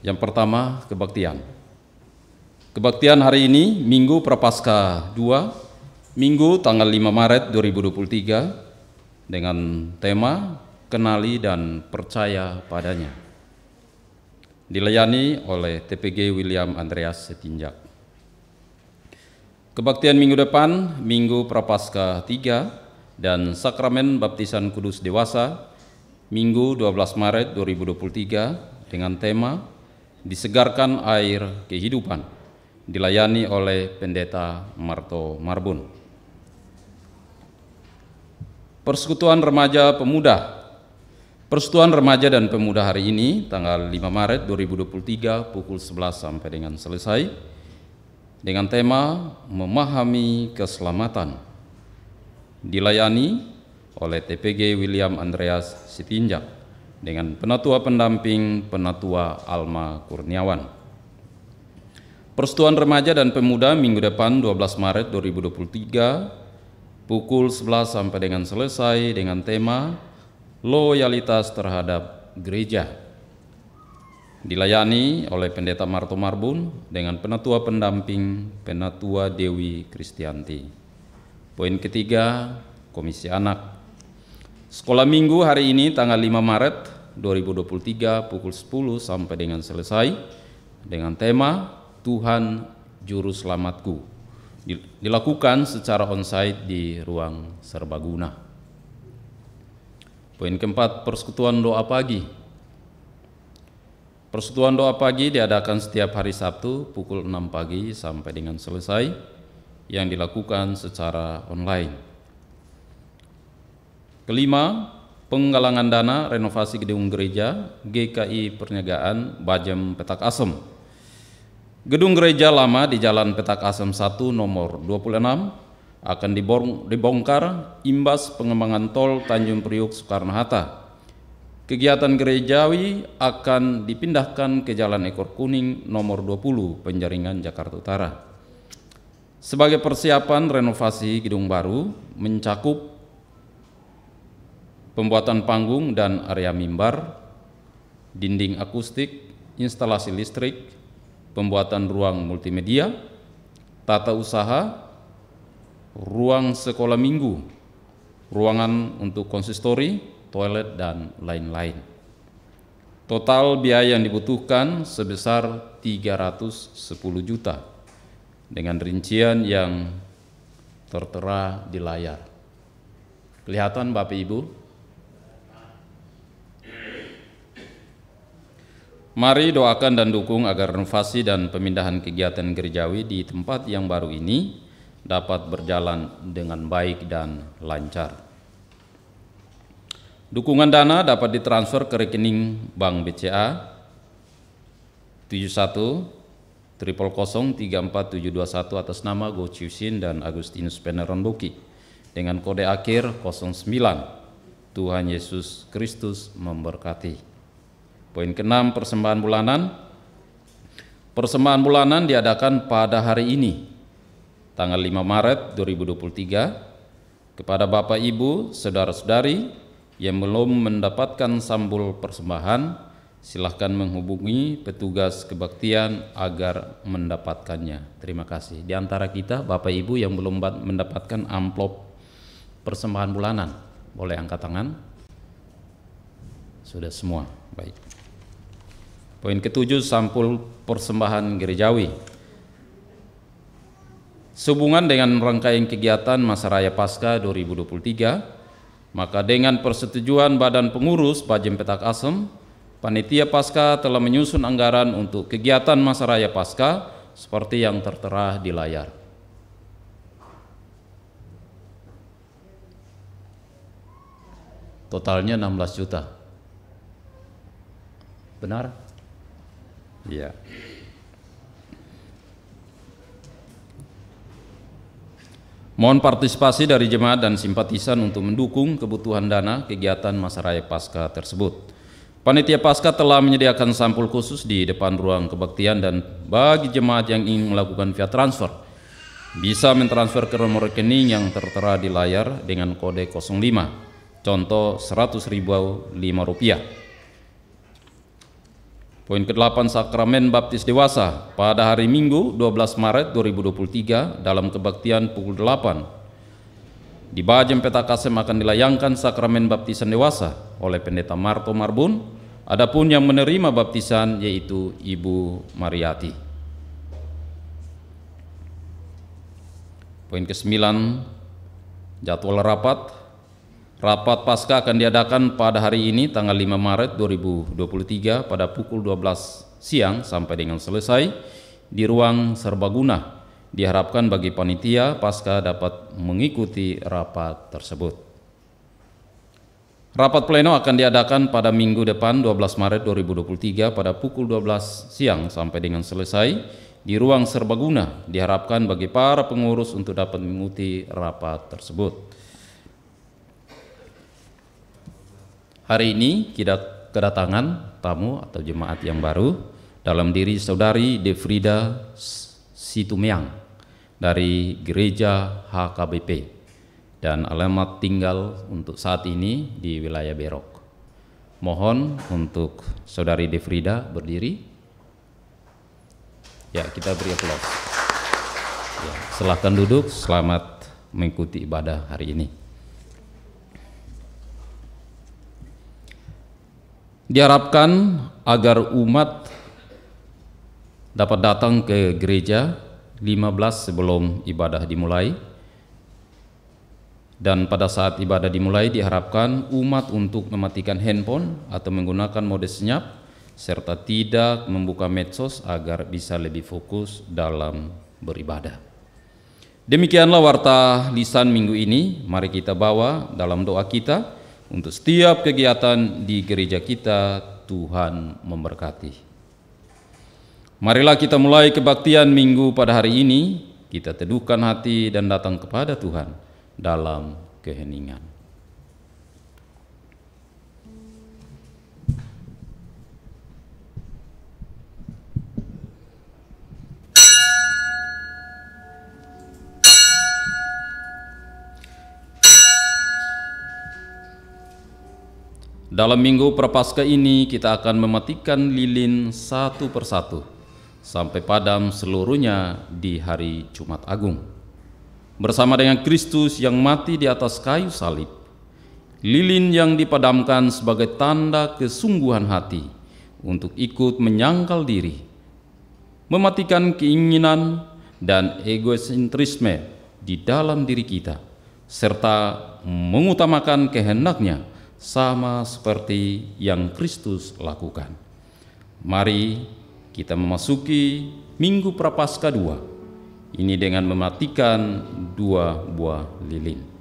Yang pertama, kebaktian. Kebaktian hari ini, Minggu Prapaskah 2, Minggu tanggal 5 Maret 2023, dengan tema Kenali dan Percaya Padanya. Dilayani oleh TPG William Andreas Setinjak. Kebaktian minggu depan, Minggu Prapaskah 3, dan Sakramen Baptisan Kudus Dewasa, Minggu 12 Maret 2023, dengan tema Disegarkan Air Kehidupan, dilayani oleh Pendeta Marto Marbun. Persekutuan Remaja Pemuda. Persekutuan Remaja dan Pemuda hari ini, tanggal 5 Maret 2023, pukul 11 sampai dengan selesai, dengan tema Memahami Keselamatan, dilayani oleh TPG William Andreas Sitinjak dengan Penatua Pendamping Penatua Alma Kurniawan. Persekutuan Remaja dan Pemuda minggu depan 12 Maret 2023 pukul 11 sampai dengan selesai dengan tema Loyalitas terhadap Gereja, dilayani oleh Pendeta Marto Marbun dengan Penatua Pendamping Penatua Dewi Kristianti. Poin ketiga, Komisi Anak. Sekolah Minggu hari ini tanggal 5 Maret 2023 pukul 10 sampai dengan selesai dengan tema Tuhan Juru Selamatku, dilakukan secara onsite di ruang serbaguna. Poin keempat, persekutuan doa pagi. Persekutuan doa pagi diadakan setiap hari Sabtu pukul 6 pagi sampai dengan selesai, yang dilakukan secara online. Kelima, penggalangan dana renovasi gedung gereja GKI Perniagaan Bajem Petak Asem. Gedung gereja lama di Jalan Petak Asem 1 nomor 26 akan dibongkar imbas pengembangan tol Tanjung Priuk Soekarno-Hatta. Kegiatan gerejawi akan dipindahkan ke Jalan Ekor Kuning nomor 20 Penjaringan Jakarta Utara. Sebagai persiapan renovasi gedung baru mencakup pembuatan panggung dan area mimbar, dinding akustik, instalasi listrik, pembuatan ruang multimedia, tata usaha, ruang sekolah minggu, ruangan untuk konsistori, toilet, dan lain-lain. Total biaya yang dibutuhkan sebesar 310 juta dengan rincian yang tertera di layar. Kelihatan Bapak Ibu? Mari doakan dan dukung agar renovasi dan pemindahan kegiatan gerejawi di tempat yang baru ini dapat berjalan dengan baik dan lancar. Dukungan dana dapat ditransfer ke rekening Bank BCA 7100034721 atas nama Go Chiu Sin dan Agustinus Peneron Boki dengan kode akhir 09. Tuhan Yesus Kristus memberkati. Poin ke-6, persembahan bulanan. Persembahan bulanan diadakan pada hari ini, tanggal 5 Maret 2023, kepada Bapak Ibu, Saudara-saudari yang belum mendapatkan sampul persembahan, silahkan menghubungi petugas kebaktian agar mendapatkannya. Terima kasih. Di antara kita, Bapak Ibu yang belum mendapatkan amplop persembahan bulanan, boleh angkat tangan? Sudah semua, baik. Poin ke-7, sampul persembahan gerejawi. Sehubungan dengan rangkaian kegiatan Masa Raya Paskah 2023, maka dengan persetujuan Badan Pengurus Bajem Petak Asem, Panitia Paskah telah menyusun anggaran untuk kegiatan Masa Raya Paskah seperti yang tertera di layar. Totalnya 16 juta. Benar? Iya. Mohon partisipasi dari jemaat dan simpatisan untuk mendukung kebutuhan dana kegiatan Masa Raya Paskah tersebut. Panitia Paskah telah menyediakan sampul khusus di depan ruang kebaktian, dan bagi jemaat yang ingin melakukan via transfer, bisa mentransfer ke nomor rekening yang tertera di layar dengan kode 05, contoh 100.005 rupiah. Poin ke-8, sakramen baptis dewasa pada hari Minggu 12 Maret 2023 dalam kebaktian pukul 8. Di Bajem Petakasem akan dilayangkan sakramen baptisan dewasa oleh Pendeta Marto Marbun. Adapun yang menerima baptisan yaitu Ibu Mariati. Poin ke-9, jadwal rapat. Rapat Paskah akan diadakan pada hari ini tanggal 5 Maret 2023 pada pukul 12 siang sampai dengan selesai di ruang serbaguna. Diharapkan bagi panitia Paskah dapat mengikuti rapat tersebut. Rapat pleno akan diadakan pada minggu depan 12 Maret 2023 pada pukul 12 siang sampai dengan selesai di ruang serbaguna. Diharapkan bagi para pengurus untuk dapat mengikuti rapat tersebut. Hari ini kita kedatangan tamu atau jemaat yang baru dalam diri Saudari Defrida Situmeang dari Gereja HKBP dan alamat tinggal untuk saat ini di wilayah Berok. Mohon untuk Saudari Defrida berdiri. Ya, kita beri aplaus. Ya, silahkan duduk, selamat mengikuti ibadah hari ini. Diharapkan agar umat dapat datang ke gereja 15 sebelum ibadah dimulai, dan pada saat ibadah dimulai diharapkan umat untuk mematikan handphone atau menggunakan mode senyap serta tidak membuka medsos agar bisa lebih fokus dalam beribadah. Demikianlah warta lisan minggu ini. Mari kita bawa dalam doa kita untuk setiap kegiatan di gereja kita. Tuhan memberkati. Marilah kita mulai kebaktian minggu pada hari ini. Kita teduhkan hati dan datang kepada Tuhan dalam keheningan. Dalam minggu Prapaskah ini kita akan mematikan lilin satu persatu sampai padam seluruhnya di hari Jumat Agung. Bersama dengan Kristus yang mati di atas kayu salib, lilin yang dipadamkan sebagai tanda kesungguhan hati untuk ikut menyangkal diri, mematikan keinginan dan egosentrisme di dalam diri kita, serta mengutamakan kehendaknya sama seperti yang Kristus lakukan. Mari kita memasuki Minggu Prapaskah 2 ini dengan mematikan 2 buah lilin.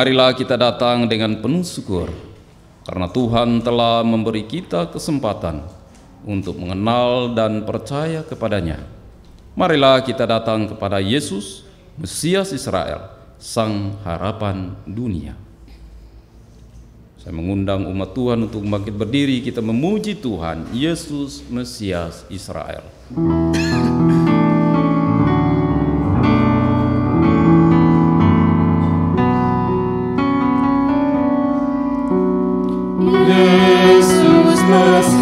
Marilah kita datang dengan penuh syukur karena Tuhan telah memberi kita kesempatan untuk mengenal dan percaya kepadanya. Marilah kita datang kepada Yesus, Mesias Israel, Sang Harapan Dunia. Saya mengundang umat Tuhan untuk bangkit berdiri, kita memuji Tuhan, Yesus Mesias Israel. Yesus Mesias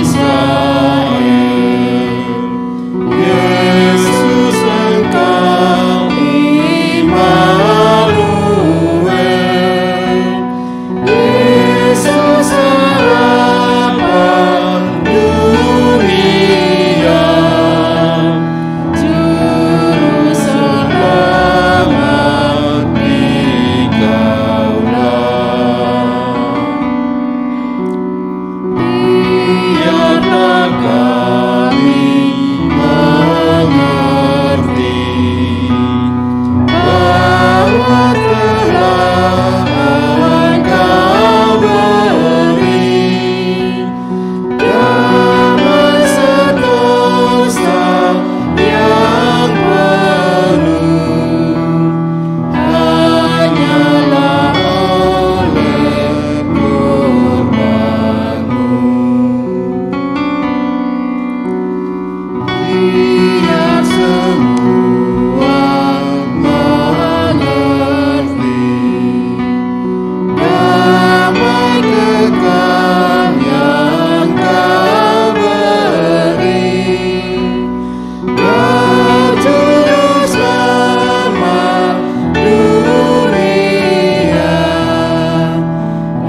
Israel, Yesus Engkau Immanuel, Yesus harapan dunia, Juru Selamat Dikaulah. Biarlah kami mengerti bahwa telah Engkau beri damai sentosa yang penuh, hanyalah oleh korban-Mu. Biar semua mengerti damai kekal yang Kau beri, berjuru selamat dunia.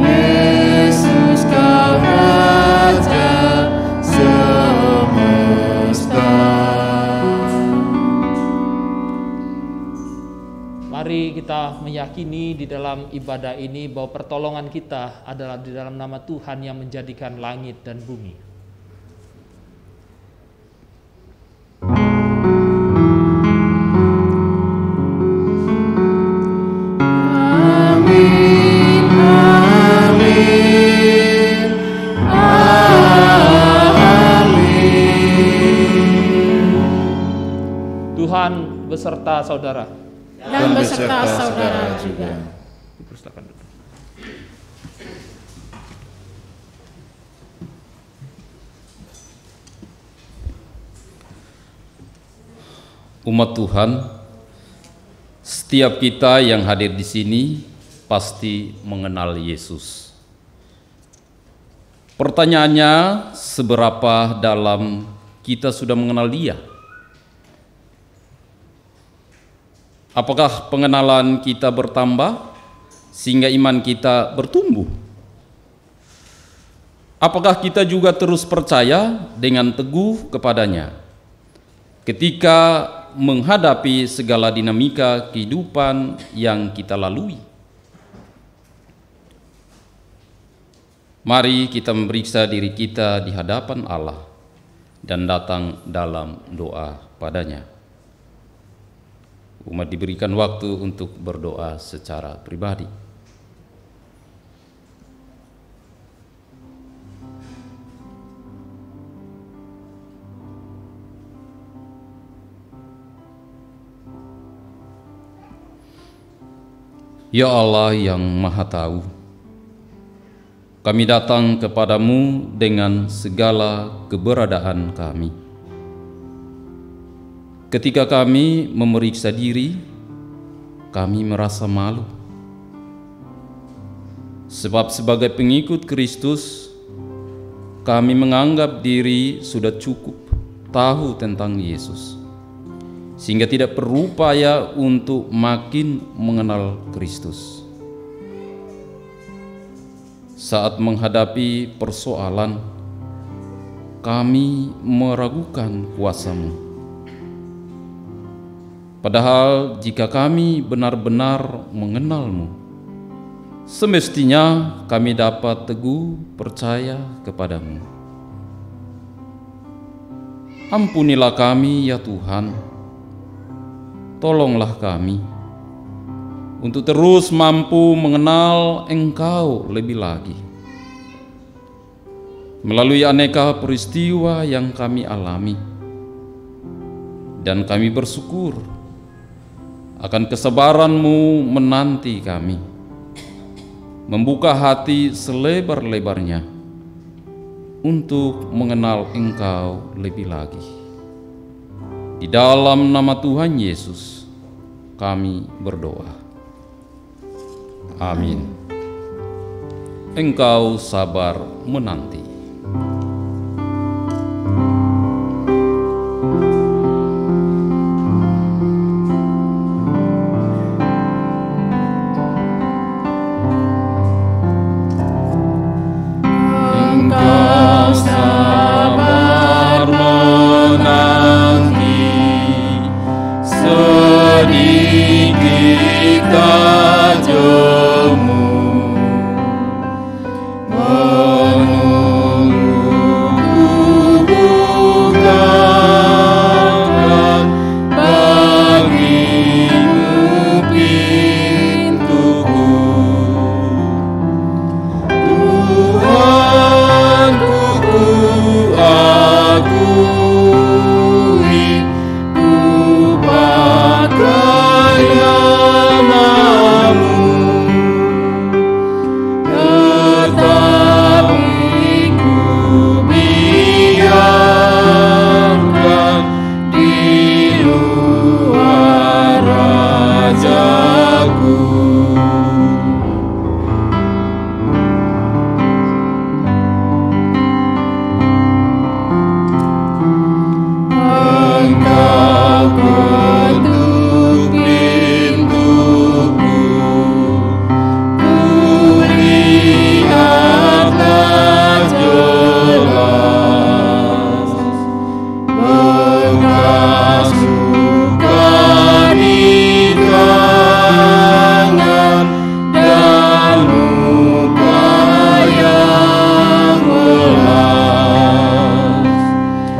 Yesus Kau Raja semesta. Mari kita meyakini di dalam ibadah ini bahwa pertolongan kita adalah di dalam nama Tuhan yang menjadikan langit dan bumi. Amin, amin, amin. Tuhan beserta saudara. Dan beserta saudara juga. Persilakan duduk. Umat Tuhan, setiap kita yang hadir di sini pasti mengenal Yesus. Pertanyaannya, seberapa dalam kita sudah mengenal Dia? Apakah pengenalan kita bertambah sehingga iman kita bertumbuh? Apakah kita juga terus percaya dengan teguh kepadanya ketika menghadapi segala dinamika kehidupan yang kita lalui? Mari kita memeriksa diri kita di hadapan Allah dan datang dalam doa padanya. Umat diberikan waktu untuk berdoa secara pribadi. Ya Allah yang Maha Tahu, kami datang kepadamu dengan segala keberadaan kami. Ketika kami memeriksa diri, kami merasa malu. Sebab sebagai pengikut Kristus, kami menganggap diri sudah cukup tahu tentang Yesus, sehingga tidak perlu upaya untuk makin mengenal Kristus. Saat menghadapi persoalan, kami meragukan kuasa-Mu. Padahal jika kami benar-benar mengenal-Mu, semestinya kami dapat teguh percaya kepada-Mu. Ampunilah kami ya Tuhan, tolonglah kami untuk terus mampu mengenal Engkau lebih lagi. Melalui aneka peristiwa yang kami alami, dan kami bersyukur akan kesabaran-Mu menanti kami membuka hati selebar-lebarnya untuk mengenal Engkau lebih lagi. Di dalam nama Tuhan Yesus kami berdoa. Amin. Engkau sabar menanti. Engkau sabar menanti, sedikit tajammu menunggu bukakan bagimu pintuku. Tuhanku, ku akui, ku pakai namamu, tetapi ku biarkan di luar rajaku. Engkau ketuk pintuku, kulihatlah jelas bekas luka di tangan dan luka yang melas.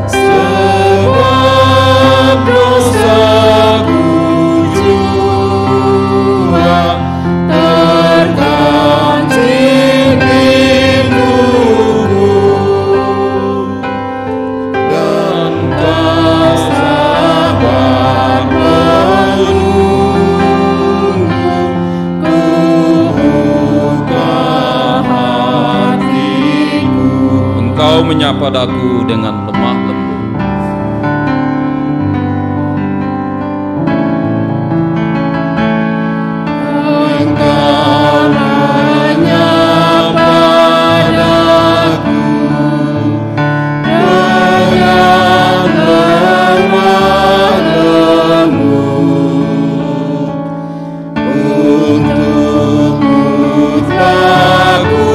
Sebab dosaku jua terkancing rindumu, dan kau sabar menunggu, ku buka hatiku. Engkau menyapa daku dengan lemah lembut. Engkau menyapa daku dengan lemah lembut. Untukmu telah ku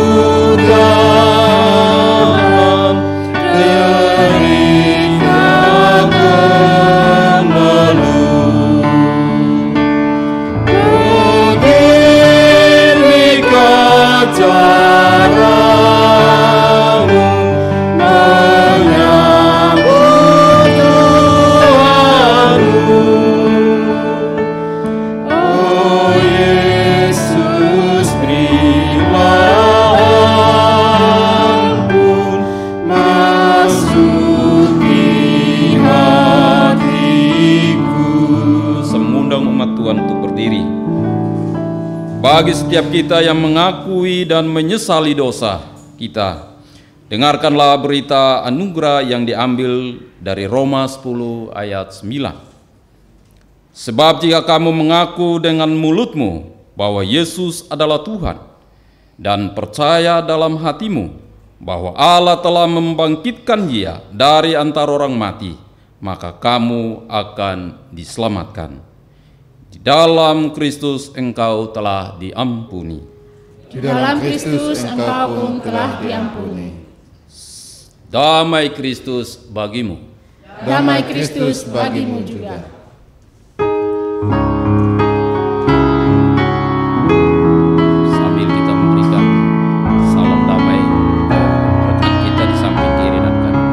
tahan derita kemelut. Beginilah caramu menyambut Tuhanmu. Oh Yesus, berilah ampun, masuki hatiku. Mengundang umat Tuhan untuk berdiri. Bagi setiap kita yang mengakui dan menyesali dosa kita, dengarkanlah berita anugerah yang diambil dari Roma 10 ayat 9. Sebab jika kamu mengaku dengan mulutmu bahwa Yesus adalah Tuhan dan percaya dalam hatimu bahwa Allah telah membangkitkan Dia dari antara orang mati, maka kamu akan diselamatkan. Di dalam Kristus engkau telah diampuni. Di dalam Kristus engkau pun telah diampuni. Damai Kristus bagimu. Damai Kristus bagimu juga. Sambil kita memberikan salam damai, rekan kita di samping kiri dan kanan.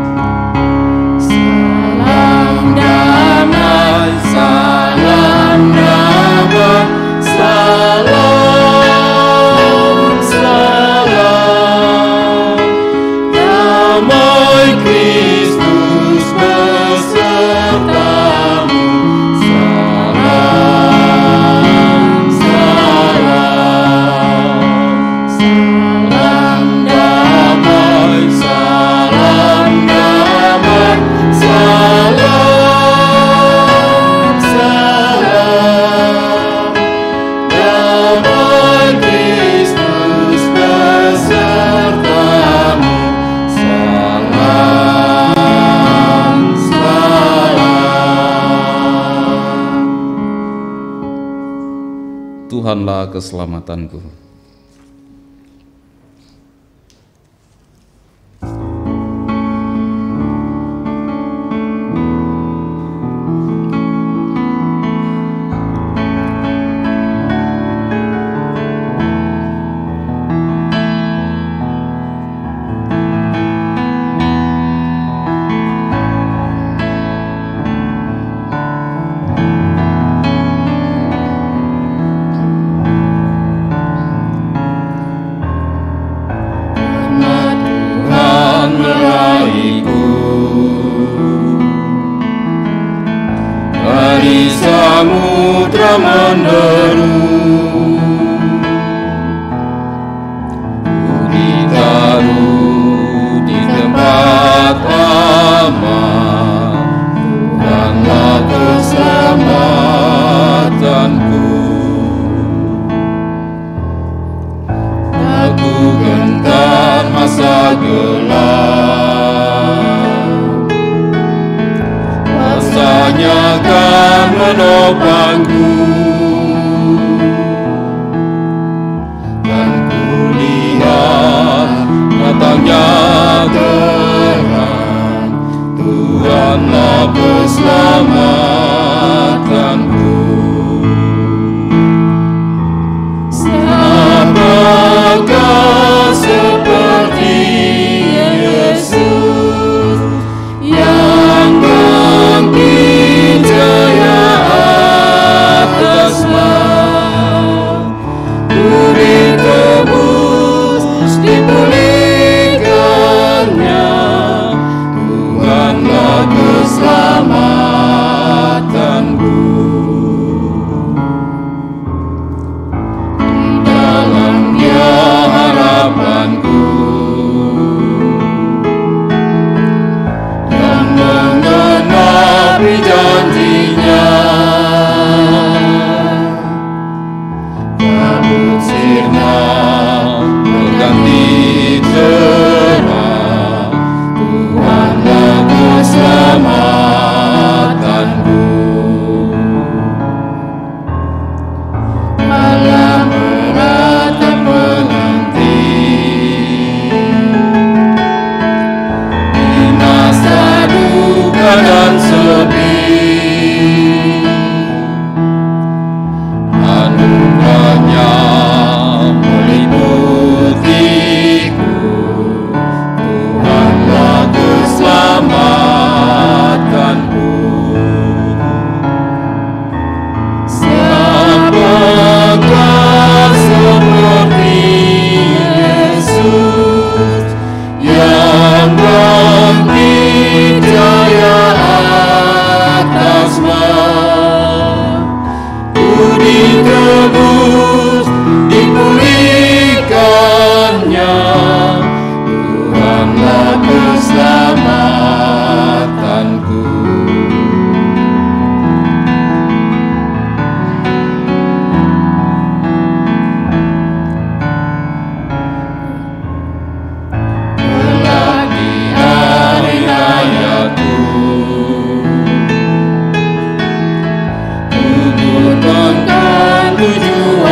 Salam damai, salam damai, salam, salam. Damai Kristus besertamu. Tuhanlah keselamatanku. Samudra menderu, ku ditaruh di tempat aman. Tuhanlah keselamatanku. Aku gentar masa gelap, masanya kan menopangku, dan ku lihat matanya terang. Tuhanlah keselamatanku. Apakah seperti Yesus yang bangkit jaya atas maut, ku ditebus, dipulihkannya. Tuhanlah keselamatanku. Di dalamnya harapanku, yang mengenapi janjinya. Kabut sirna berganti cerah. Tuhanlah keselamatanku. Malam meratap menanti di masa duka dan sepi. Anugerahnya meliputiku. Tuhanlah keselamatanku. Siapakah seperti Yesus yang bangkit jaya atas maut, ku ditebus, dipulihkannya. Tuhanlah keselamatanku. Kelak di hari rayaku, ku kurbankan tujuan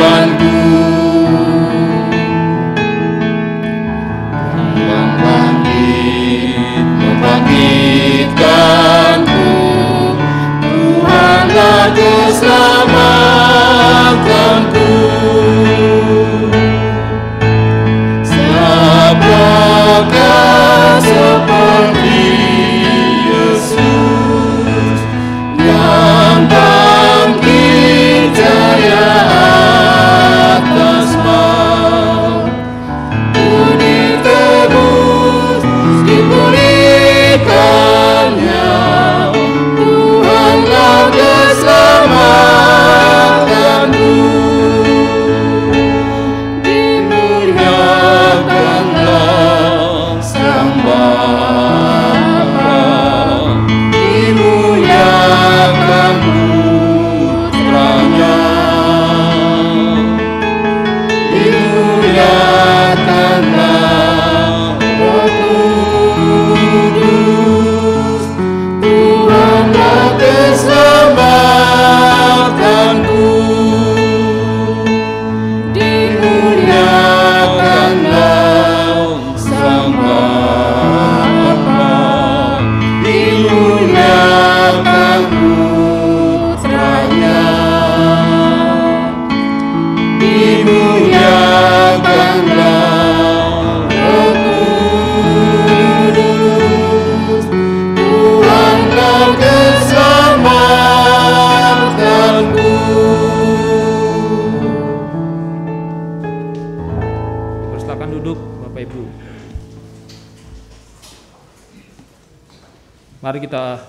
Mari kita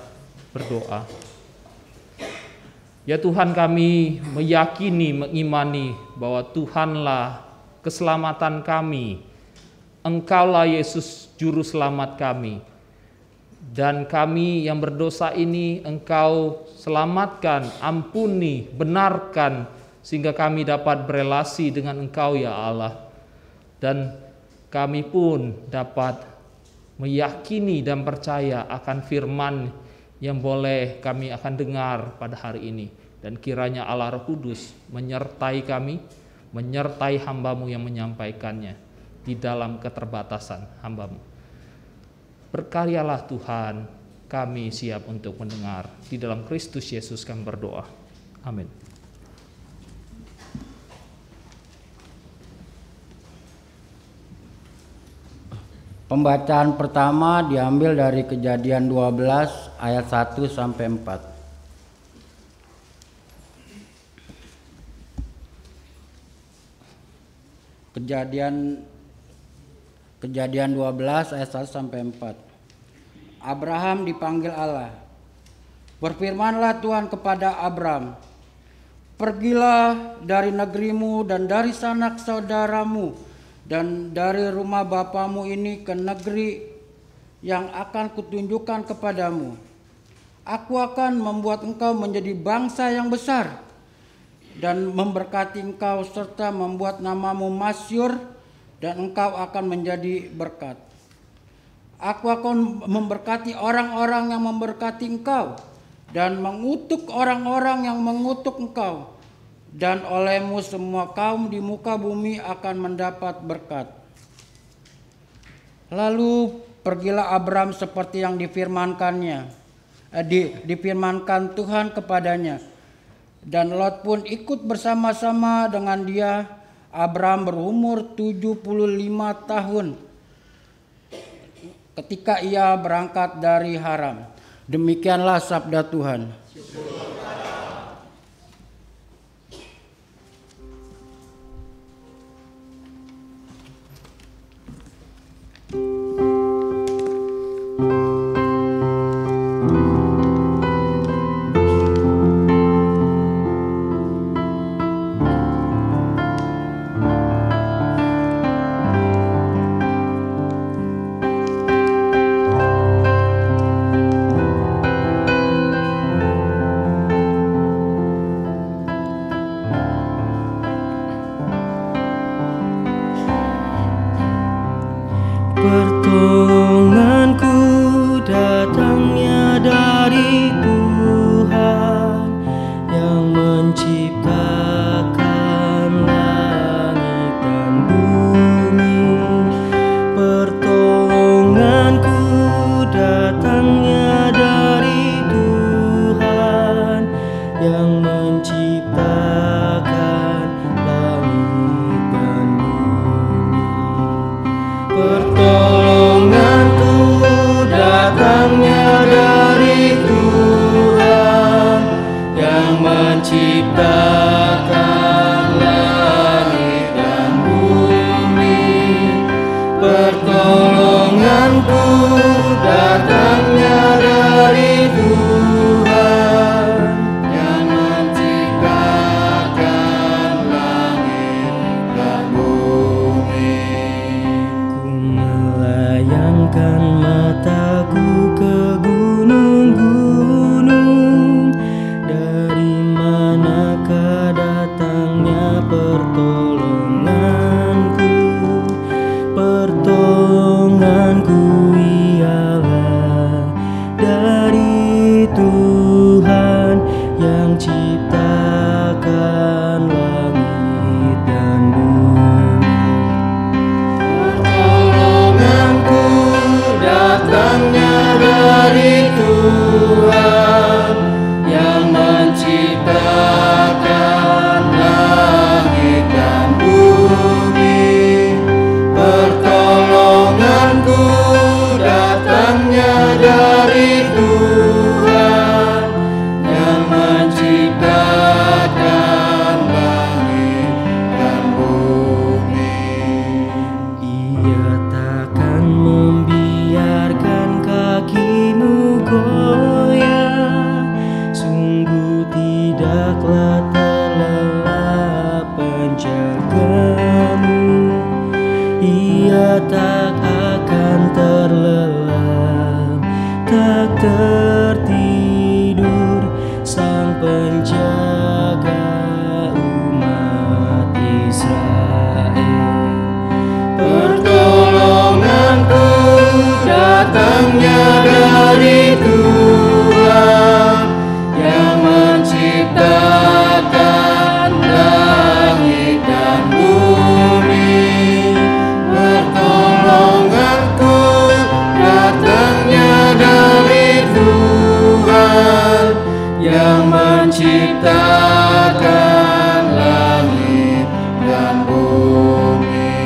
berdoa. Ya Tuhan, kami meyakini, mengimani bahwa Tuhanlah keselamatan kami. Engkaulah Yesus juru selamat kami. Dan kami yang berdosa ini Engkau selamatkan, ampuni, benarkan, sehingga kami dapat berelasi dengan Engkau ya Allah. Dan kami pun dapat meyakini dan percaya akan firman yang boleh kami akan dengar pada hari ini. Dan kiranya Allah Roh Kudus menyertai kami, menyertai hamba-Mu yang menyampaikannya di dalam keterbatasan hamba-Mu. Berkaryalah Tuhan, kami siap untuk mendengar. Di dalam Kristus Yesus kami berdoa. Amin. Pembacaan pertama diambil dari Kejadian 12 ayat 1 sampai 4. Kejadian 12 ayat 1 sampai 4. Abraham dipanggil Allah. Berfirmanlah Tuhan kepada Abram, "Pergilah dari negerimu dan dari sanak saudaramu dan dari rumah bapamu ini ke negeri yang akan kutunjukkan kepadamu. Aku akan membuat engkau menjadi bangsa yang besar dan memberkati engkau serta membuat namamu masyhur dan engkau akan menjadi berkat. Aku akan memberkati orang-orang yang memberkati engkau dan mengutuk orang-orang yang mengutuk engkau. Dan olehmu semua kaum di muka bumi akan mendapat berkat." Lalu pergilah Abram seperti yang difirmankan Tuhan kepadanya. Dan Lot pun ikut bersama-sama dengan dia. Abram berumur 75 tahun ketika ia berangkat dari Haran. Demikianlah sabda Tuhan. tak akan terlelap, tak tertidur Sang Penjaga umat Israel. Pertolonganku datangnya dari Tuhan yang menciptakan langit dan bumi. Pertolonganku datangnya dari Tuhan yang menciptakan langit dan bumi.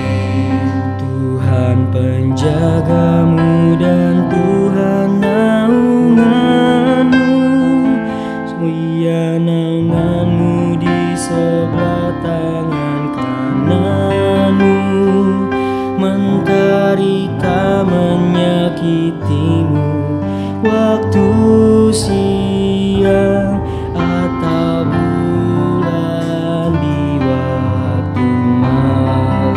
Tuhan penjagamu dan Tuhan naunganmu, Ia naunganmu di sebelah tangan kananmu. Mentari tak menyakitimu waktu siang atau bulan di waktu malam.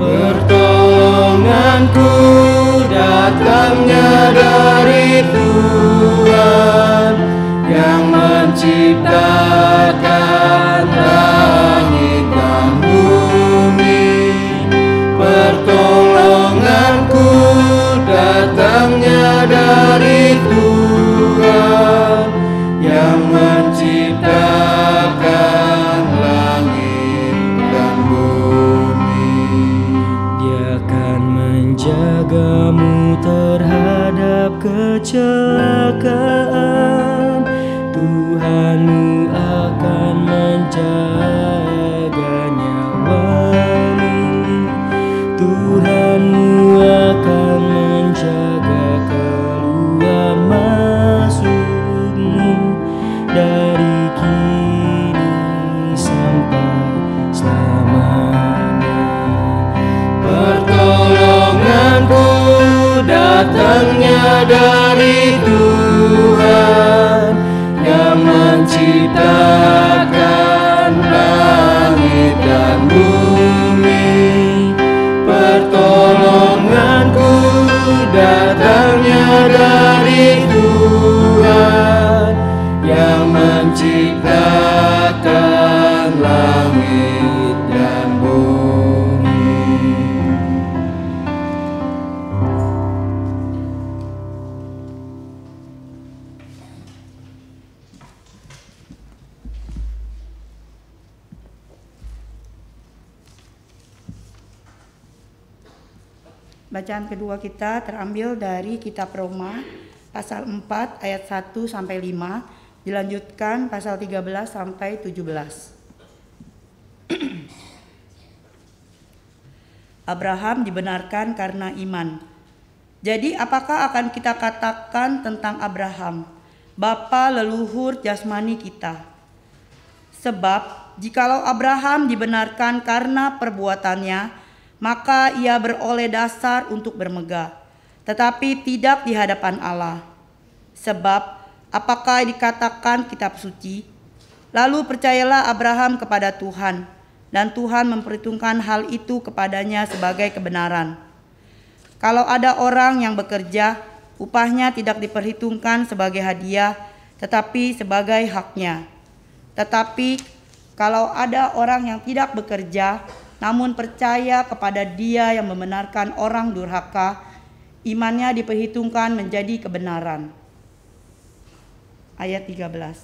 Pertolonganku datangnya dari Tuhan yang menciptakan langit dan bumi. Pertolonganku datangnya dari Tuhan yang menciptakan langit dan bumi. Dia akan menjagamu terhadap kecelakaan. Tuhanmu akan menjaga nyawamu. Tuhanmu akan menjaga keluar masukmu dari kini sampai selamanya. Pertolonganku datangnya dari Tuhan yang menciptakan langit dan bumi. Pertolonganku datangnya dari Tuhan yang menciptakan langit dan bumi. Bacaan kedua kita terambil dari kitab Roma pasal 4 ayat 1 sampai 5, dilanjutkan pasal 13 sampai 17. Abraham dibenarkan karena iman. Jadi apakah akan kita katakan tentang Abraham, bapa leluhur jasmani kita? Sebab jikalau Abraham dibenarkan karena perbuatannya, maka ia beroleh dasar untuk bermegah, tetapi tidak di hadapan Allah. Sebab apakah dikatakan kitab suci? Lalu percayalah Abraham kepada Tuhan, dan Tuhan memperhitungkan hal itu kepadanya sebagai kebenaran. Kalau ada orang yang bekerja, upahnya tidak diperhitungkan sebagai hadiah, tetapi sebagai haknya. Tetapi kalau ada orang yang tidak bekerja, namun percaya kepada Dia yang membenarkan orang durhaka, imannya diperhitungkan menjadi kebenaran. Ayat 13.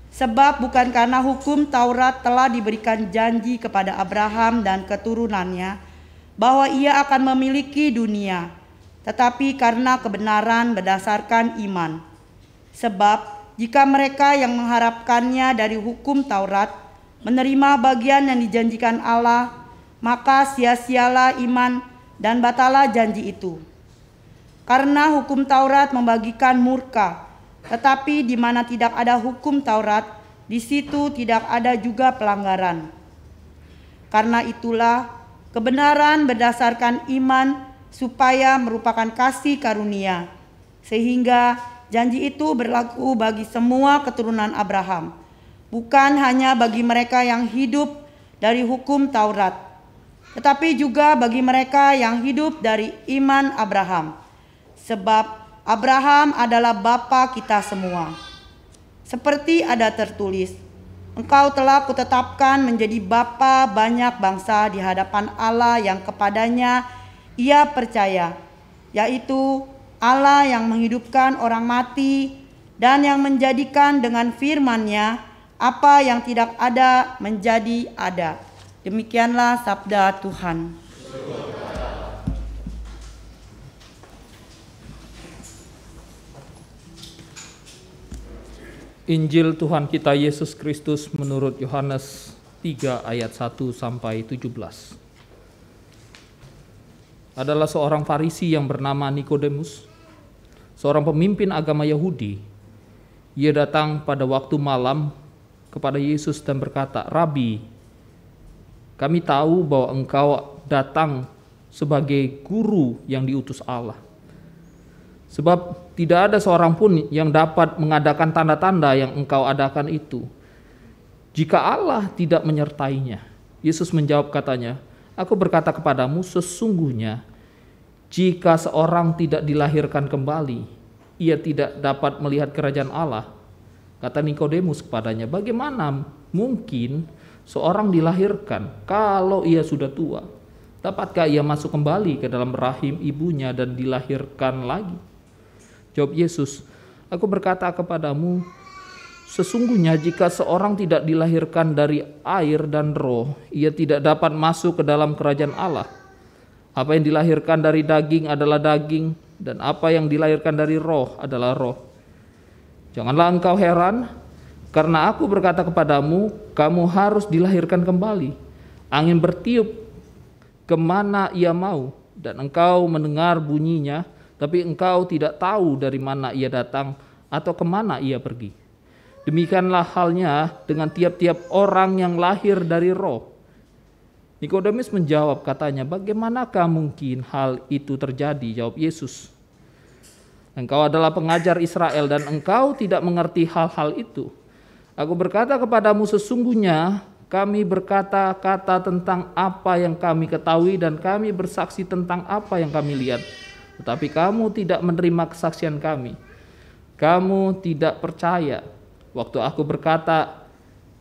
Sebab bukan karena hukum Taurat telah diberikan janji kepada Abraham dan keturunannya bahwa ia akan memiliki dunia, tetapi karena kebenaran berdasarkan iman. Sebab jika mereka yang mengharapkannya dari hukum Taurat menerima bagian yang dijanjikan Allah, maka sia-sialah iman dan batalah janji itu. Karena hukum Taurat membagikan murka, tetapi di mana tidak ada hukum Taurat, di situ tidak ada juga pelanggaran. Karena itulah kebenaran berdasarkan iman supaya merupakan kasih karunia, sehingga janji itu berlaku bagi semua keturunan Abraham, bukan hanya bagi mereka yang hidup dari hukum Taurat, tetapi juga bagi mereka yang hidup dari iman Abraham. Sebab Abraham adalah bapa kita semua. Seperti ada tertulis, engkau telah kutetapkan menjadi bapa banyak bangsa di hadapan Allah yang kepadanya ia percaya, yaitu Allah yang menghidupkan orang mati dan yang menjadikan dengan firman-Nya apa yang tidak ada menjadi ada. Demikianlah sabda Tuhan. Injil Tuhan kita Yesus Kristus menurut Yohanes 3 ayat 1 sampai 17. Adalah seorang Farisi yang bernama Nikodemus, seorang pemimpin agama Yahudi. Ia datang pada waktu malam kepada Yesus dan berkata, "Rabi, kami tahu bahwa engkau datang sebagai guru yang diutus Allah. Sebab tidak ada seorang pun yang dapat mengadakan tanda-tanda yang engkau adakan itu, jika Allah tidak menyertainya." Yesus menjawab katanya, "Aku berkata kepadamu, sesungguhnya jika seorang tidak dilahirkan kembali, ia tidak dapat melihat kerajaan Allah." Kata Nikodemus kepadanya, "Bagaimana mungkin seorang dilahirkan kalau ia sudah tua? Dapatkah ia masuk kembali ke dalam rahim ibunya dan dilahirkan lagi?" Jawab Yesus, "Aku berkata kepadamu, sesungguhnya jika seorang tidak dilahirkan dari air dan roh, ia tidak dapat masuk ke dalam kerajaan Allah. Apa yang dilahirkan dari daging adalah daging, dan apa yang dilahirkan dari roh adalah roh. Janganlah engkau heran, karena aku berkata kepadamu, kamu harus dilahirkan kembali. Angin bertiup kemana ia mau, dan engkau mendengar bunyinya, tapi engkau tidak tahu dari mana ia datang atau kemana ia pergi. Demikianlah halnya dengan tiap-tiap orang yang lahir dari roh." Nikodemus menjawab katanya, "Bagaimanakah mungkin hal itu terjadi?" Jawab Yesus, "Engkau adalah pengajar Israel dan engkau tidak mengerti hal-hal itu. Aku berkata kepadamu, sesungguhnya kami berkata-kata tentang apa yang kami ketahui dan kami bersaksi tentang apa yang kami lihat. Tetapi kamu tidak menerima kesaksian kami. Kamu tidak percaya waktu aku berkata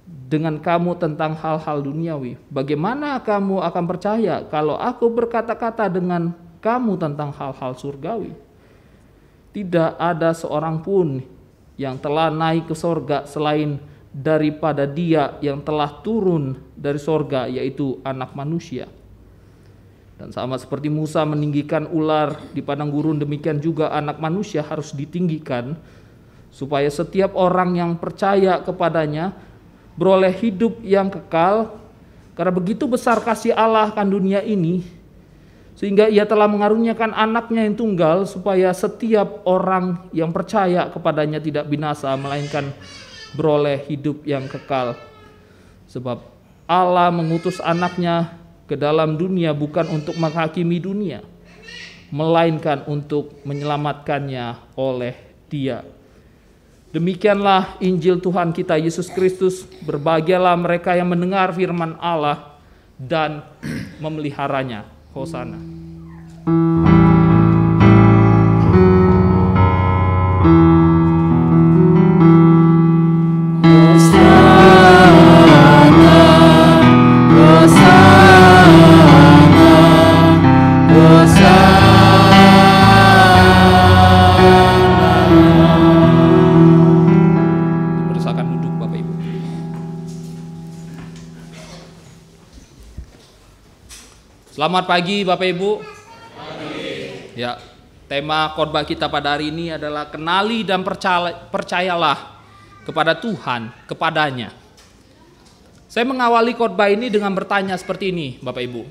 dengan kamu tentang hal-hal duniawi. Bagaimana kamu akan percaya kalau aku berkata-kata dengan kamu tentang hal-hal surgawi? Tidak ada seorang pun yang telah naik ke sorga selain daripada Dia yang telah turun dari sorga, yaitu Anak Manusia. Dan sama seperti Musa meninggikan ular di padang gurun, demikian juga Anak Manusia harus ditinggikan, supaya setiap orang yang percaya kepadanya beroleh hidup yang kekal. Karena begitu besar kasih Allah akan dunia ini, sehingga Ia telah mengaruniakan anaknya yang tunggal, supaya setiap orang yang percaya kepadanya tidak binasa, melainkan beroleh hidup yang kekal. Sebab Allah mengutus anaknya ke dalam dunia bukan untuk menghakimi dunia, melainkan untuk menyelamatkannya oleh Dia. Demikianlah Injil Tuhan kita Yesus Kristus. Berbahagialah mereka yang mendengar firman Allah dan memeliharanya. Hosana. Selamat pagi Bapak Ibu. Ya, tema khotbah kita pada hari ini adalah kenali dan percayalah kepada Tuhan, kepadanya. Saya mengawali khotbah ini dengan bertanya seperti ini, Bapak Ibu.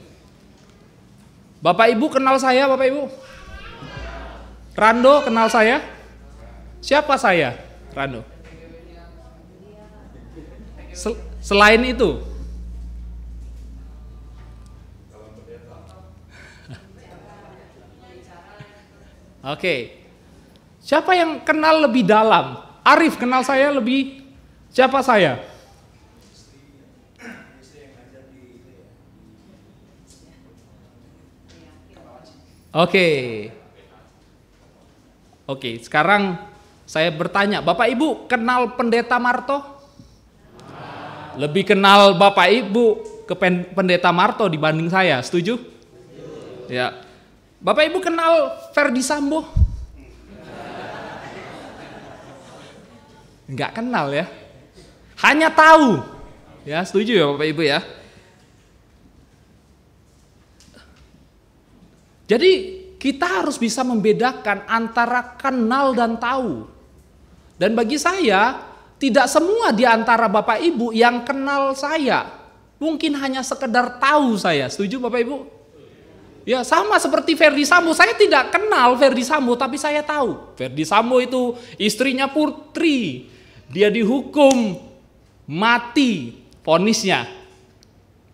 Bapak Ibu kenal saya, Bapak Ibu? Rando kenal saya? Siapa saya, Rando? Selain itu, oke. Siapa yang kenal lebih dalam? Arif kenal saya lebih. Siapa saya? Oke, sekarang saya bertanya, Bapak Ibu kenal Pendeta Marto? Lebih kenal Bapak Ibu ke Pendeta Marto dibanding saya, setuju? Ya. Bapak Ibu kenal Ferdi Sambo? Enggak kenal ya. Hanya tahu. Ya, setuju ya Bapak Ibu ya? Jadi kita harus bisa membedakan antara kenal dan tahu. Dan bagi saya, tidak semua di antara Bapak Ibu yang kenal saya. Mungkin hanya sekedar tahu saya. Setuju Bapak Ibu? Ya, sama seperti Ferdi Sambo. Saya tidak kenal Ferdi Sambo, tapi saya tahu. Ferdi Sambo itu istrinya Putri. Dia dihukum mati vonisnya.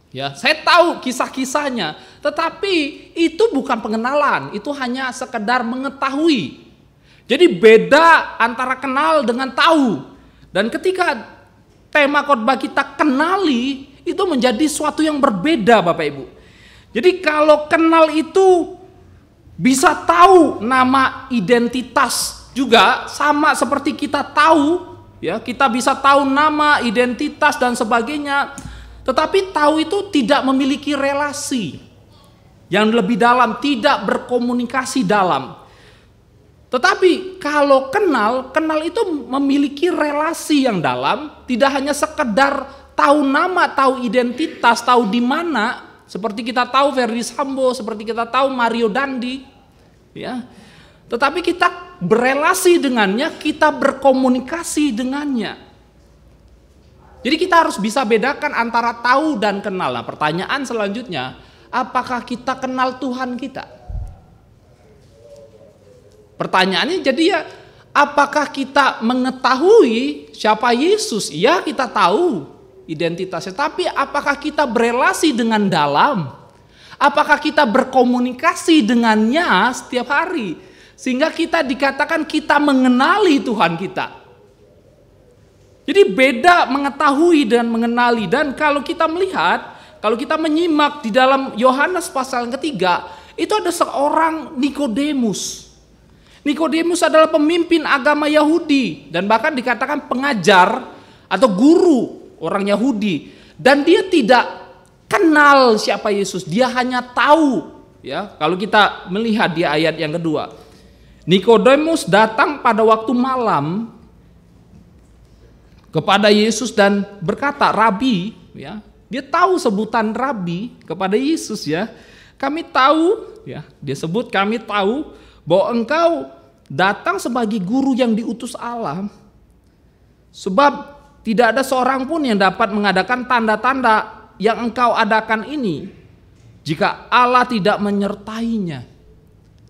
Ya, saya tahu kisah-kisahnya, tetapi itu bukan pengenalan, itu hanya sekedar mengetahui. Jadi beda antara kenal dengan tahu. Dan ketika tema khotbah kita kenali, itu menjadi suatu yang berbeda Bapak Ibu. Jadi kalau kenal itu bisa tahu nama identitas juga, sama seperti kita tahu, ya, kita bisa tahu nama, identitas dan sebagainya. Tetapi tahu itu tidak memiliki relasi yang lebih dalam, tidak berkomunikasi dalam. Tetapi kalau kenal itu memiliki relasi yang dalam, tidak hanya sekedar tahu nama, tahu identitas, tahu di mana, seperti kita tahu Ferdi Sambo, seperti kita tahu Mario Dandi, ya. Tetapi kita berelasi dengannya, kita berkomunikasi dengannya. Jadi kita harus bisa bedakan antara tahu dan kenal. Nah, pertanyaan selanjutnya, apakah kita kenal Tuhan kita? Pertanyaannya jadi ya, apakah kita mengetahui siapa Yesus? Iya, kita tahu identitasnya, tapi apakah kita berelasi dengan dalam? Apakah kita berkomunikasi dengannya setiap hari? Sehingga kita dikatakan kita mengenali Tuhan kita. Jadi beda mengetahui dan mengenali. Dan kalau kita melihat, kalau kita menyimak di dalam Yohanes pasal yang ketiga, itu ada seorang Nikodemus. Nikodemus adalah pemimpin agama Yahudi dan bahkan dikatakan pengajar atau guru orang Yahudi. Dan dia tidak kenal siapa Yesus, dia hanya tahu. Ya, kalau kita melihat di ayat yang kedua, Nikodemus datang pada waktu malam kepada Yesus dan berkata, Rabi, ya, dia tahu sebutan Rabi kepada Yesus, ya. Kami tahu, ya, dia sebut kami tahu bahwa engkau datang sebagai guru yang diutus Allah, sebab tidak ada seorang pun yang dapat mengadakan tanda-tanda yang engkau adakan ini jika Allah tidak menyertainya.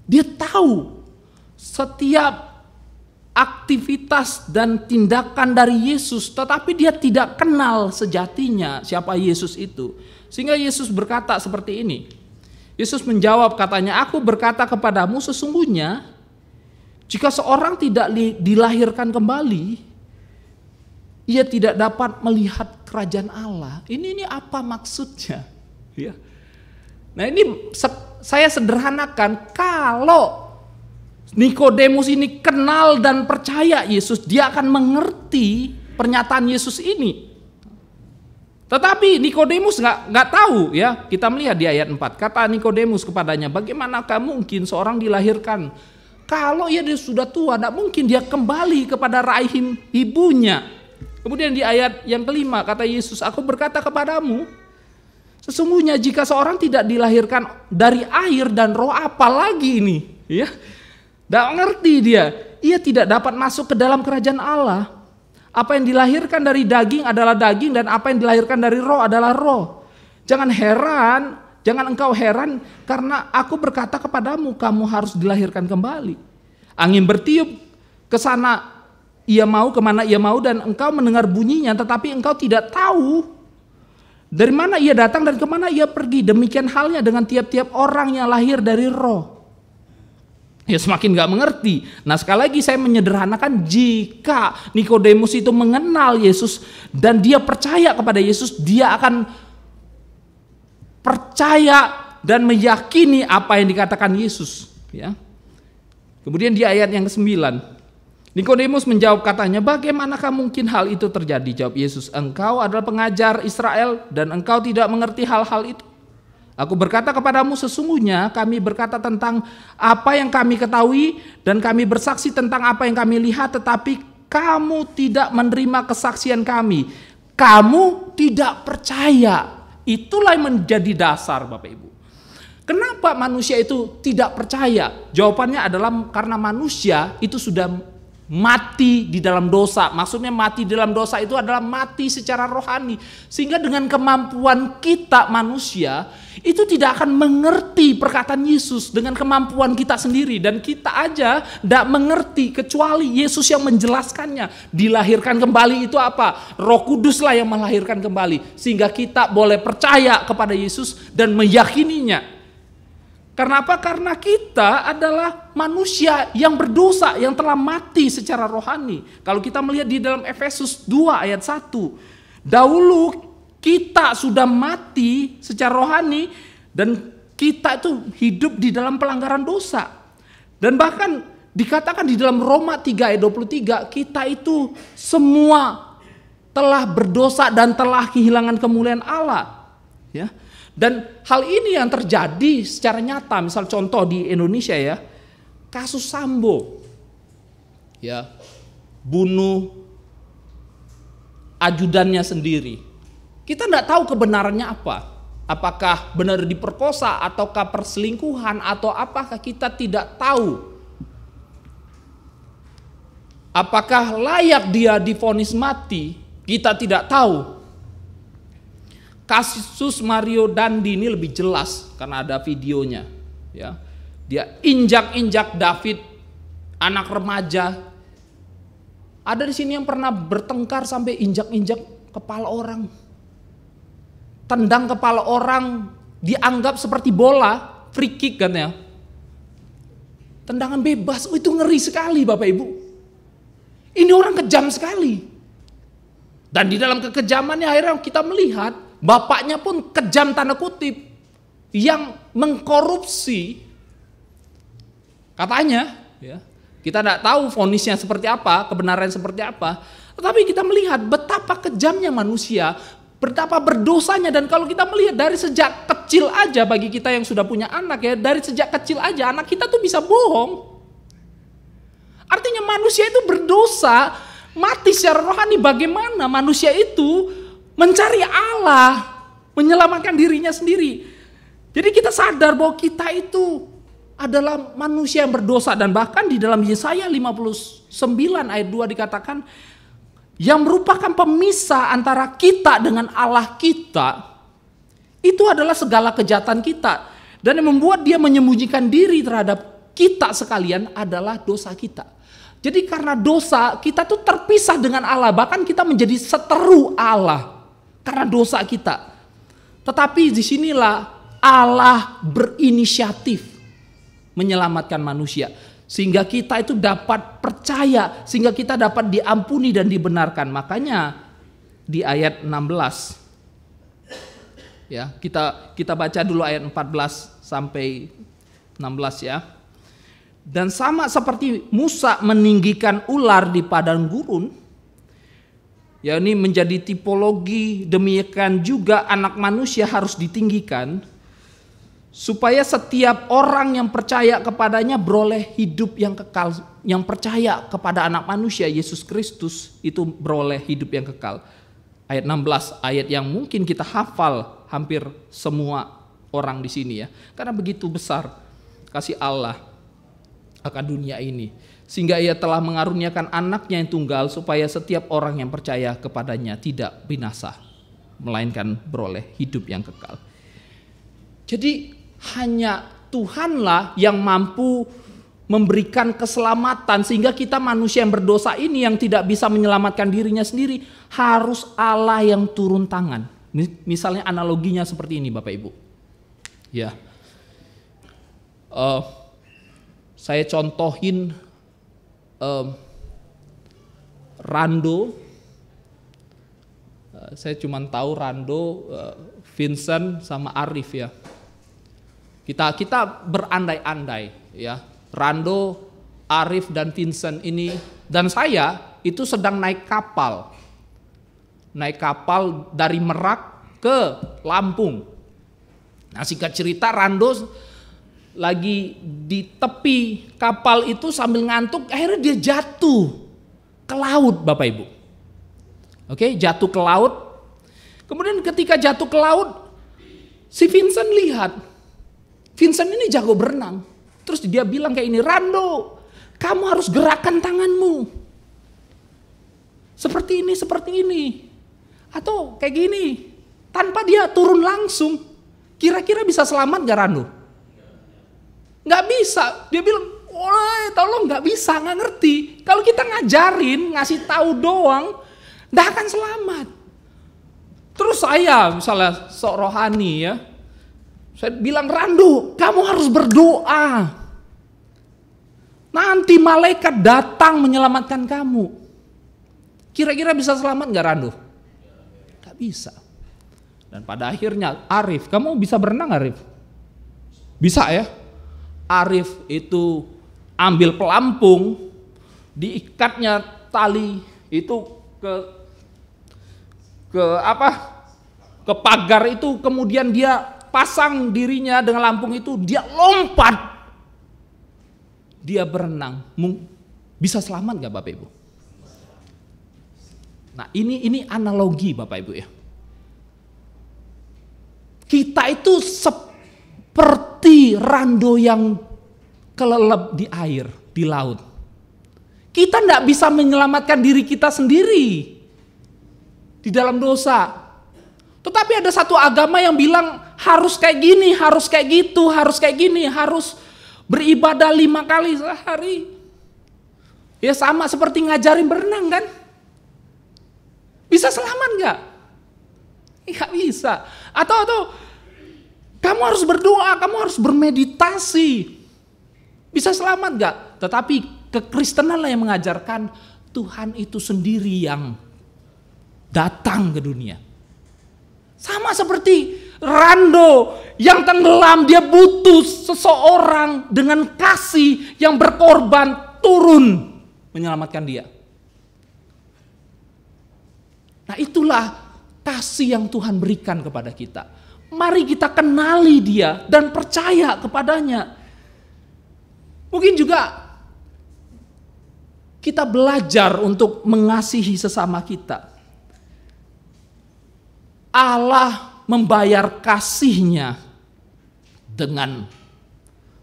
Dia tahu setiap aktivitas dan tindakan dari Yesus, tetapi dia tidak kenal sejatinya siapa Yesus itu. Sehingga Yesus berkata seperti ini. Yesus menjawab katanya, aku berkata kepadamu sesungguhnya jika seorang tidak dilahirkan kembali, ia tidak dapat melihat kerajaan Allah. Ini apa maksudnya? Ya. Nah, ini saya sederhanakan, kalau Nikodemus ini kenal dan percaya Yesus, dia akan mengerti pernyataan Yesus ini. Tetapi Nikodemus nggak tahu, ya. Kita melihat di ayat 4. Kata Nikodemus kepadanya, bagaimanakah mungkin seorang dilahirkan kalau dia sudah tua? Tidak mungkin dia kembali kepada rahim ibunya. Kemudian di ayat yang kelima kata Yesus, aku berkata kepadamu, sesungguhnya jika seorang tidak dilahirkan dari air dan roh, apalagi ini, ya. Tidak ngerti dia tidak dapat masuk ke dalam kerajaan Allah. Apa yang dilahirkan dari daging adalah daging, dan apa yang dilahirkan dari roh adalah roh. Jangan engkau heran karena aku berkata kepadamu, kamu harus dilahirkan kembali. Angin bertiup ke sana ia mau, kemana ia mau, dan engkau mendengar bunyinya, tetapi engkau tidak tahu dari mana ia datang dan kemana ia pergi. Demikian halnya dengan tiap-tiap orang yang lahir dari roh. Ya, semakin gak mengerti. Nah, sekali lagi saya menyederhanakan, jika Nikodemus itu mengenal Yesus dan dia percaya kepada Yesus, dia akan percaya dan meyakini apa yang dikatakan Yesus. Ya. Kemudian di ayat yang ke-9, Nikodemus menjawab katanya, bagaimanakah mungkin hal itu terjadi? Jawab Yesus, engkau adalah pengajar Israel dan engkau tidak mengerti hal-hal itu. Aku berkata kepadamu, sesungguhnya kami berkata tentang apa yang kami ketahui dan kami bersaksi tentang apa yang kami lihat, tetapi kamu tidak menerima kesaksian kami. Kamu tidak percaya. Itulah yang menjadi dasar, Bapak Ibu. Kenapa manusia itu tidak percaya? Jawabannya adalah karena manusia itu sudah mati di dalam dosa. Maksudnya mati di dalam dosa itu adalah mati secara rohani. Sehingga dengan kemampuan kita manusia itu tidak akan mengerti perkataan Yesus dengan kemampuan kita sendiri. Dan kita aja tidak mengerti kecuali Yesus yang menjelaskannya. Dilahirkan kembali itu apa? Roh Kudus lah yang melahirkan kembali. Sehingga kita boleh percaya kepada Yesus dan meyakininya. Karena apa? Karena kita adalah manusia yang berdosa, yang telah mati secara rohani. Kalau kita melihat di dalam Efesus 2 ayat 1. Dahulu kita sudah mati secara rohani dan kita itu hidup di dalam pelanggaran dosa. Dan bahkan dikatakan di dalam Roma 3 ayat 23, kita itu semua telah berdosa dan telah kehilangan kemuliaan Allah. Ya. Dan hal ini yang terjadi secara nyata, misal contoh di Indonesia ya, kasus Sambo, ya, bunuh ajudannya sendiri. Kita tidak tahu kebenarannya apa. Apakah benar diperkosa ataukah perselingkuhan atau apakah kita tidak tahu. Apakah layak dia divonis mati? Kita tidak tahu. Kasus Mario Dandi ini lebih jelas karena ada videonya. Ya, dia injak-injak David, anak remaja. Ada di sini yang pernah bertengkar sampai injak-injak kepala orang, tendang kepala orang, dianggap seperti bola, free kick kan ya. Tendangan bebas, itu ngeri sekali Bapak Ibu. Ini orang kejam sekali. Dan di dalam kekejamannya akhirnya kita melihat bapaknya pun kejam tanda kutip, yang mengkorupsi katanya, ya, kita tidak tahu vonisnya seperti apa, kebenarannya seperti apa, tetapi kita melihat betapa kejamnya manusia, betapa berdosanya. Dan kalau kita melihat dari sejak kecil aja, bagi kita yang sudah punya anak ya, dari sejak kecil aja anak kita tuh bisa bohong. Artinya manusia itu berdosa, mati secara rohani. Bagaimana manusia itu mencari Allah, menyelamatkan dirinya sendiri. Jadi kita sadar bahwa kita itu adalah manusia yang berdosa. Dan bahkan di dalam Yesaya 59 ayat 2 dikatakan, yang merupakan pemisah antara kita dengan Allah kita, itu adalah segala kejahatan kita. Dan yang membuat dia menyembunyikan diri terhadap kita sekalian adalah dosa kita. Jadi karena dosa, kita tuh terpisah dengan Allah. Bahkan kita menjadi seteru Allah karena dosa kita. Tetapi disinilah Allah berinisiatif menyelamatkan manusia. Sehingga kita itu dapat percaya, sehingga kita dapat diampuni dan dibenarkan. Makanya di ayat 16, ya, kita baca dulu ayat 14 sampai 16 ya. Dan sama seperti Musa meninggikan ular di padang gurun, ya, ini menjadi tipologi, demikian juga anak manusia harus ditinggikan, supaya setiap orang yang percaya kepadanya beroleh hidup yang kekal. Yang percaya kepada anak manusia Yesus Kristus itu beroleh hidup yang kekal. Ayat 16, ayat yang mungkin kita hafal hampir semua orang di sini ya. Karena begitu besar kasih Allah akan dunia ini, sehingga ia telah mengaruniakan anaknya yang tunggal, supaya setiap orang yang percaya kepadanya tidak binasa, melainkan beroleh hidup yang kekal. Jadi hanya Tuhanlah yang mampu memberikan keselamatan, sehingga kita manusia yang berdosa ini yang tidak bisa menyelamatkan dirinya sendiri, harus Allah yang turun tangan. Misalnya analoginya seperti ini Bapak Ibu. Ya, saya contohin Rando. Saya cuma tahu Rando, Vincent sama Arif ya. Kita berandai-andai ya. Rando, Arif dan Vincent ini dan saya itu sedang naik kapal. Naik kapal dari Merak ke Lampung. Nah, singkat cerita Rando lagi di tepi kapal itu sambil ngantuk, akhirnya dia jatuh ke laut, Bapak Ibu. Oke, jatuh ke laut. Kemudian ketika jatuh ke laut, si Vincent lihat. Vincent ini jago berenang. Terus dia bilang kayak ini, "Rando, kamu harus gerakkan tanganmu. Seperti ini, seperti ini." Atau kayak gini, tanpa dia turun langsung. Kira-kira bisa selamat gak Rando? Gak bisa. Dia bilang, "Woi, tolong, gak bisa, gak ngerti." Kalau kita ngajarin, ngasih tahu doang, gak akan selamat. Terus saya misalnya sok rohani ya, saya bilang, "Rando, kamu harus berdoa. Nanti malaikat datang menyelamatkan kamu." Kira-kira bisa selamat gak Rando? Gak bisa. Dan pada akhirnya, "Arif, kamu bisa berenang Arif?" Bisa ya. Arif itu ambil pelampung, diikatnya tali itu ke pagar itu, kemudian dia pasang dirinya dengan lampung itu, dia lompat, dia berenang. Bisa selamat gak Bapak Ibu? Nah, ini analogi Bapak Ibu ya. Kita itu seperti Rando yang kelelep di air, di laut. Kita tidak bisa menyelamatkan diri kita sendiri di dalam dosa. Tetapi ada satu agama yang bilang harus kayak gini, harus kayak gitu, harus kayak gini, harus beribadah 5 kali sehari. Ya sama seperti ngajarin berenang kan? Bisa selamat nggak? Nggak bisa. Atau kamu harus berdoa, kamu harus bermeditasi. Bisa selamat nggak? Tetapi kekristenan lah yang mengajarkan Tuhan itu sendiri yang datang ke dunia. Sama seperti Rando yang tenggelam, dia butuh seseorang dengan kasih yang berkorban turun menyelamatkan dia. Nah, itulah kasih yang Tuhan berikan kepada kita. Mari kita kenali dia dan percaya kepadanya. Mungkin juga kita belajar untuk mengasihi sesama kita. Allah membayar kasih-Nya dengan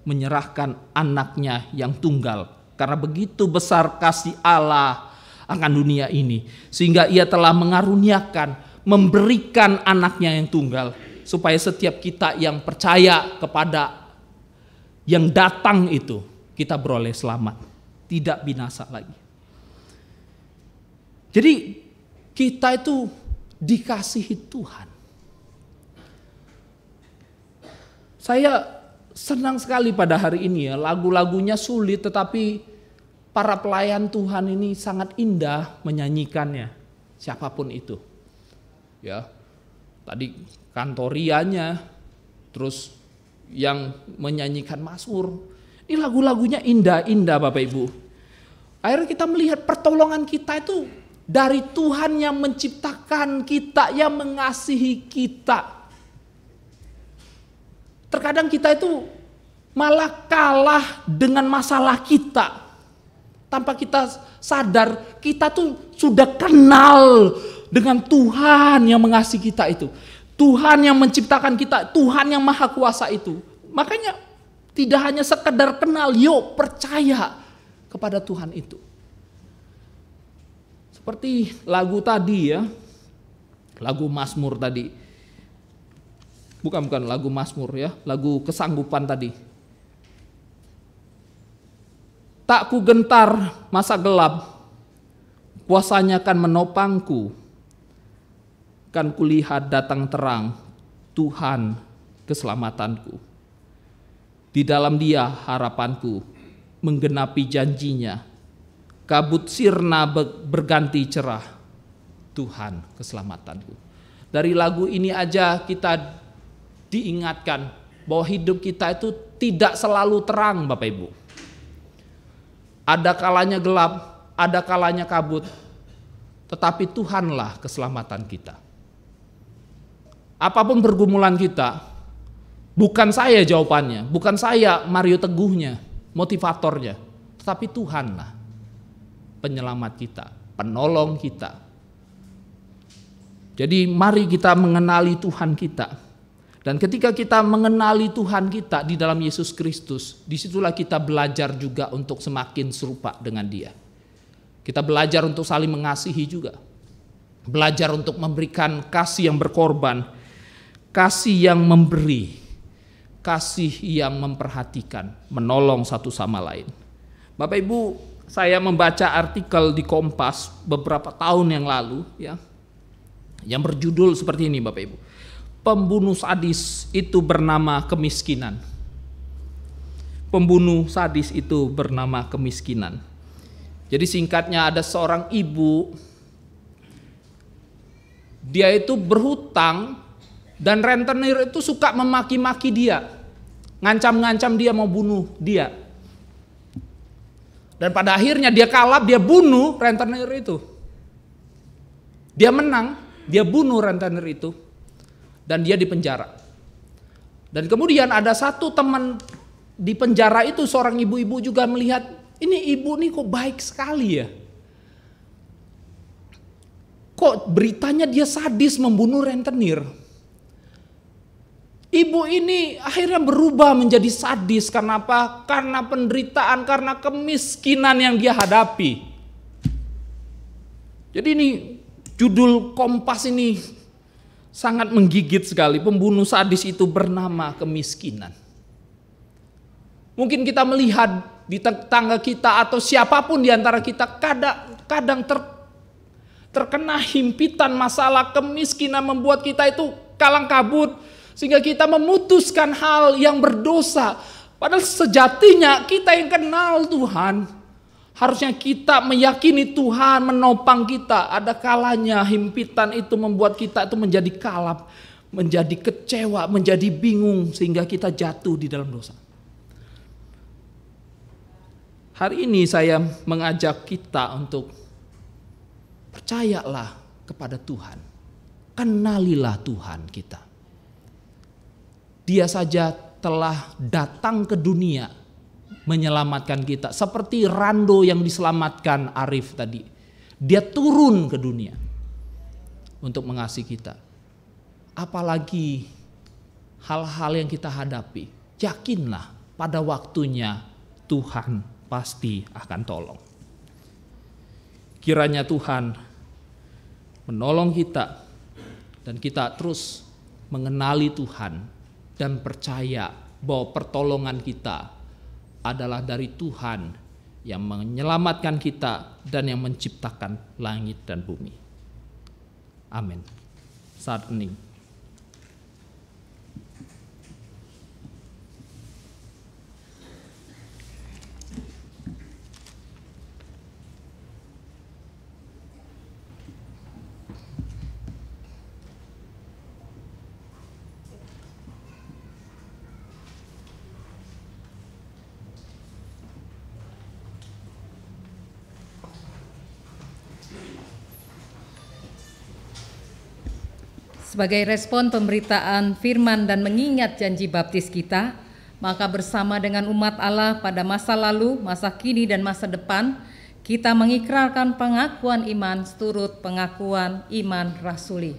menyerahkan anaknya yang tunggal. Karena begitu besar kasih Allah akan dunia ini, sehingga Ia telah mengaruniakan, memberikan anaknya yang tunggal, supaya setiap kita yang percaya kepada yang datang itu, kita beroleh selamat, tidak binasa lagi. Jadi kita itu dikasihi Tuhan. Saya senang sekali pada hari ini ya, lagu-lagunya sulit tetapi para pelayan Tuhan ini sangat indah menyanyikannya, siapapun itu. Ya, tadi kantorianya, terus yang menyanyikan mazmur, ini lagu-lagunya indah-indah Bapak Ibu. Akhirnya kita melihat pertolongan kita itu dari Tuhan yang menciptakan kita, yang mengasihi kita. Terkadang kita itu malah kalah dengan masalah kita. Tanpa kita sadar, kita tuh sudah kenal dengan Tuhan yang mengasihi kita itu. Tuhan yang menciptakan kita, Tuhan yang maha kuasa itu. Makanya tidak hanya sekedar kenal, yuk percaya kepada Tuhan itu. Seperti lagu tadi ya, lagu Mazmur tadi. Bukan lagu Mazmur ya, lagu kesanggupan tadi. Tak ku gentar masa gelap, kuasanya akan menopangku. Kan kulihat datang terang, Tuhan keselamatanku. Di dalam Dia harapanku, menggenapi janjinya. Kabut sirna berganti cerah, Tuhan keselamatanku. Dari lagu ini aja kita diingatkan bahwa hidup kita itu tidak selalu terang, Bapak Ibu. Ada kalanya gelap, ada kalanya kabut, tetapi Tuhanlah keselamatan kita. Apapun pergumulan kita, bukan saya jawabannya, bukan saya Mario Teguhnya, motivatornya, tetapi Tuhanlah penyelamat kita, penolong kita. Jadi mari kita mengenali Tuhan kita. Dan ketika kita mengenali Tuhan kita di dalam Yesus Kristus, disitulah kita belajar juga untuk semakin serupa dengan Dia. Kita belajar untuk saling mengasihi juga. Belajar untuk memberikan kasih yang berkorban, kasih yang memberi, kasih yang memperhatikan, menolong satu sama lain. Bapak Ibu, saya membaca artikel di Kompas beberapa tahun yang lalu, ya, yang berjudul seperti ini, Bapak Ibu. Pembunuh sadis itu bernama kemiskinan. Pembunuh sadis itu bernama kemiskinan. Jadi singkatnya, ada seorang ibu, dia itu berhutang dan rentenir itu suka memaki-maki dia, ngancam-ngancam dia mau bunuh dia. Dan pada akhirnya dia kalah, dia bunuh rentenir itu. Dia menang, dia bunuh rentenir itu. Dan dia dipenjara. Dan kemudian ada satu teman di penjara itu, seorang ibu-ibu juga melihat, ini ibu nih kok baik sekali ya. Kok beritanya dia sadis membunuh rentenir. Ibu ini akhirnya berubah menjadi sadis. Karena apa? Karena penderitaan, karena kemiskinan yang dia hadapi. Jadi ini judul Kompas ini sangat menggigit sekali. Pembunuh sadis itu bernama kemiskinan. Mungkin kita melihat di tetangga kita atau siapapun di antara kita kadang terkena himpitan masalah kemiskinan, membuat kita itu kalang kabut sehingga kita memutuskan hal yang berdosa. Padahal sejatinya kita yang kenal Tuhan. Harusnya kita meyakini Tuhan menopang kita. Ada kalanya himpitan itu membuat kita itu menjadi kalap, menjadi kecewa, menjadi bingung sehingga kita jatuh di dalam dosa. Hari ini saya mengajak kita untuk percayalah kepada Tuhan. Kenalilah Tuhan kita. Dia saja telah datang ke dunia menyelamatkan kita. Seperti Rando yang diselamatkan Arif tadi. Dia turun ke dunia untuk mengasihi kita. Apalagi hal-hal yang kita hadapi. Yakinlah pada waktunya Tuhan pasti akan tolong. Kiranya Tuhan menolong kita dan kita terus mengenali Tuhan dan percaya bahwa pertolongan kita adalah dari Tuhan yang menyelamatkan kita dan yang menciptakan langit dan bumi. Amin. Saat hening. Sebagai respon pemberitaan firman dan mengingat janji baptis kita, maka bersama dengan umat Allah pada masa lalu, masa kini, dan masa depan, kita mengikrarkan pengakuan iman seturut pengakuan iman rasuli.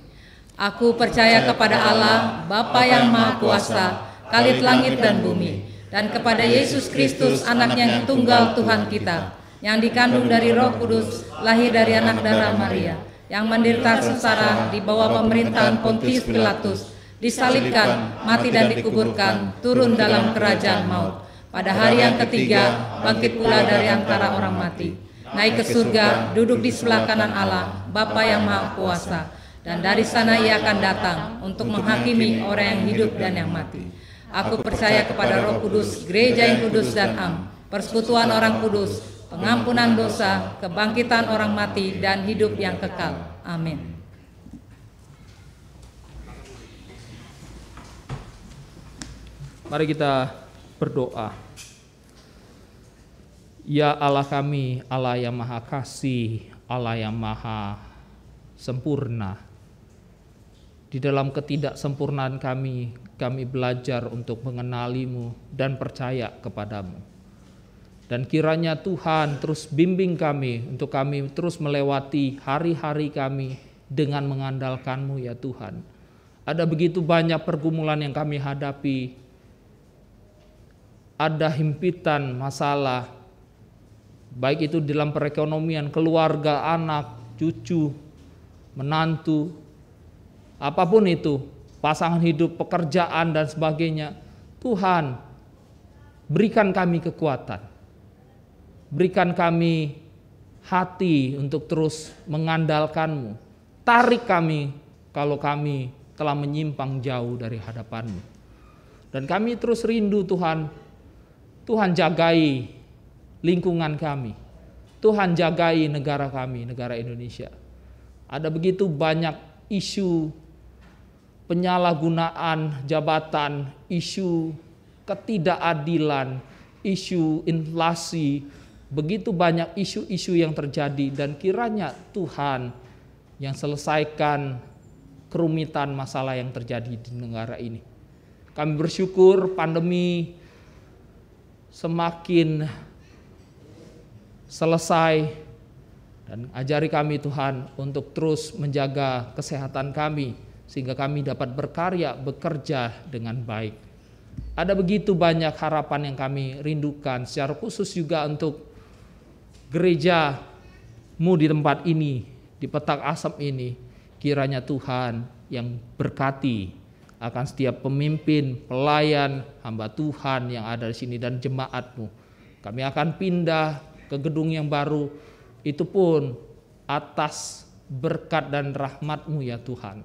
Aku percaya kepada Allah, Bapa yang Maha Kuasa, Khalid langit dan bumi, dan kepada Yesus Kristus, Anaknya yang tunggal Tuhan kita, yang dikandung dari Roh Kudus, lahir dari anak darah Maria, yang menderita sengsara di bawah pemerintahan Pontius Pilatus, disalibkan, mati dan dikuburkan, turun dalam kerajaan maut. Pada hari yang ketiga, bangkit pula dari antara orang mati, naik ke surga, duduk di sebelah kanan Allah, Bapa yang Maha Kuasa, dan dari sana Ia akan datang untuk menghakimi orang yang hidup dan yang mati. Aku percaya kepada Roh Kudus, gereja yang kudus dan am, persekutuan orang kudus, pengampunan dosa, kebangkitan orang mati, dan hidup yang kekal. Amin. Mari kita berdoa. Ya Allah kami, Allah yang maha kasih, Allah yang maha sempurna. Di dalam ketidaksempurnaan kami belajar untuk mengenali-Mu dan percaya kepadamu. Dan kiranya Tuhan terus bimbing kami untuk kami terus melewati hari-hari kami dengan mengandalkan-Mu ya Tuhan. Ada begitu banyak pergumulan yang kami hadapi. Ada himpitan masalah, baik itu dalam perekonomian, keluarga, anak, cucu, menantu, apapun itu, pasangan hidup, pekerjaan dan sebagainya. Tuhan, berikan kami kekuatan. Berikan kami hati untuk terus mengandalkan-Mu. Tarik kami kalau kami telah menyimpang jauh dari hadapan-Mu. Dan kami terus rindu Tuhan, Tuhan jagai lingkungan kami. Tuhan jagai negara kami, negara Indonesia. Ada begitu banyak isu penyalahgunaan jabatan, isu ketidakadilan, isu inflasi, begitu banyak isu-isu yang terjadi, dan kiranya Tuhan yang selesaikan kerumitan masalah yang terjadi di negara ini. Kami bersyukur pandemi semakin selesai, dan ajari kami Tuhan untuk terus menjaga kesehatan kami sehingga kami dapat berkarya, bekerja dengan baik. Ada begitu banyak harapan yang kami rindukan, secara khusus juga untuk gereja-Mu di tempat ini, di Petak Asap ini. Kiranya Tuhan yang berkati akan setiap pemimpin, pelayan, hamba Tuhan yang ada di sini dan jemaat-Mu. Kami akan pindah ke gedung yang baru, itu pun atas berkat dan rahmat-Mu ya Tuhan.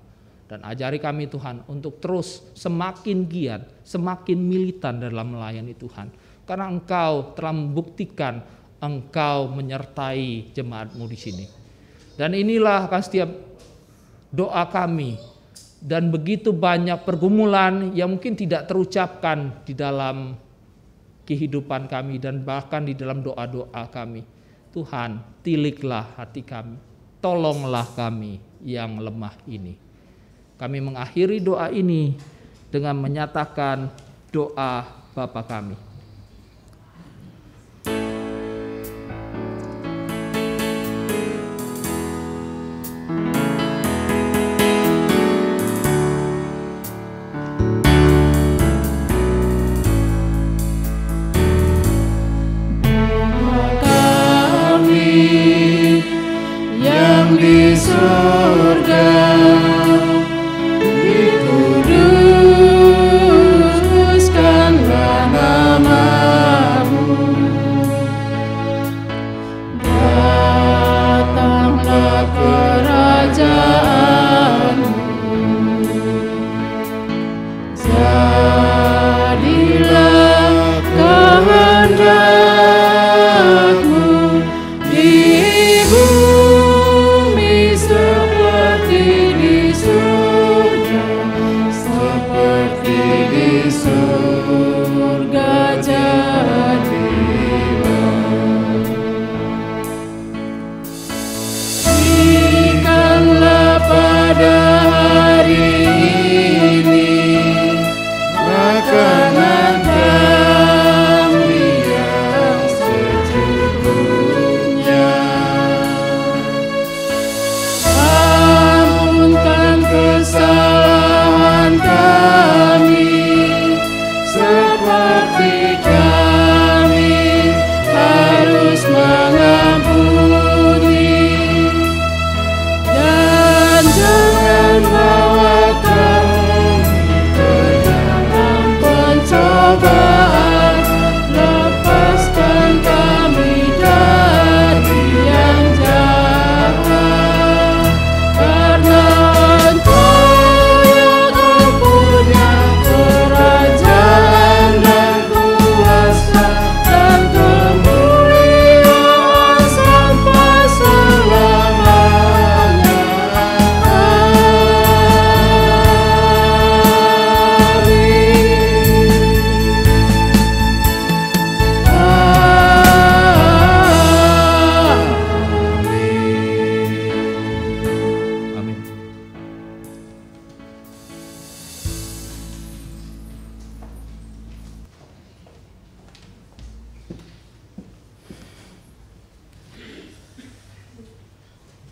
Dan ajari kami Tuhan untuk terus semakin giat, semakin militan dalam melayani Tuhan. Karena Engkau telah membuktikan Engkau menyertai jemaat-Mu di sini. Dan inilah akan setiap doa kami. Dan begitu banyak pergumulan yang mungkin tidak terucapkan di dalam kehidupan kami dan bahkan di dalam doa-doa kami. Tuhan, tiliklah hati kami, tolonglah kami yang lemah ini. Kami mengakhiri doa ini dengan menyatakan doa Bapa kami. Di surga, dikuduskanlah nama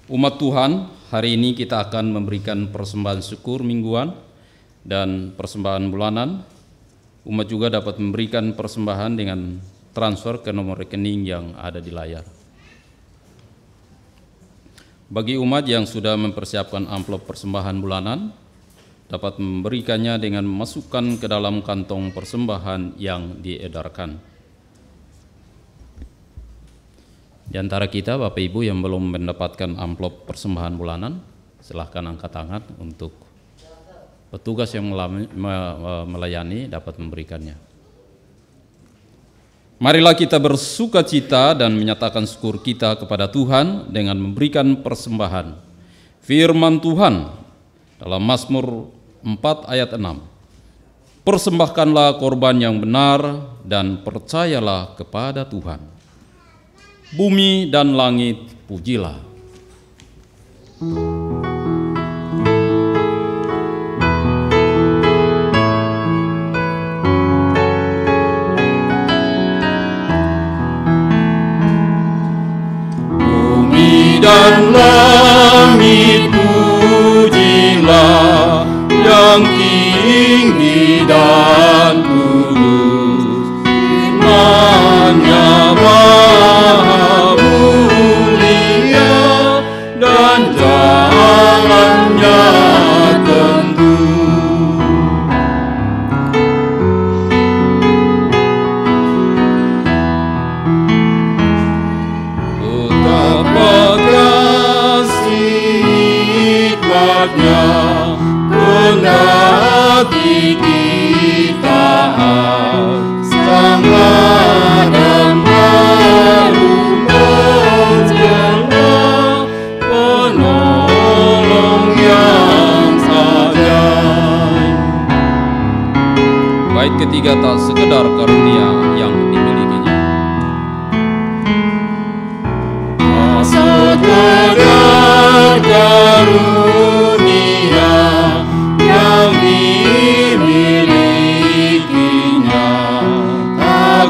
Umat Tuhan, hari ini kita akan memberikan persembahan syukur mingguan dan persembahan bulanan. Umat juga dapat memberikan persembahan dengan transfer ke nomor rekening yang ada di layar. Bagi umat yang sudah mempersiapkan amplop persembahan bulanan, dapat memberikannya dengan memasukkan ke dalam kantong persembahan yang diedarkan. Di antara kita, Bapak Ibu yang belum mendapatkan amplop persembahan bulanan, silahkan angkat tangan untuk petugas yang melayani dapat memberikannya. Marilah kita bersuka cita dan menyatakan syukur kita kepada Tuhan dengan memberikan persembahan. Firman Tuhan dalam Mazmur 4 ayat 6. Persembahkanlah korban yang benar dan percayalah kepada Tuhan. Bumi dan langit pujilah. Bumi dan langit pujilah yang tinggi dan kudus. Firman-Nya Maha mulia dan jalan-Nya tentu. Betapa kasih hikmat-Nya, kendati kita sangat dan baru menjelma, penolong yang ajaib. Bait ketiga tak sekedar karunia yang dimilikinya. Sekedar karunia yang dimilikinya,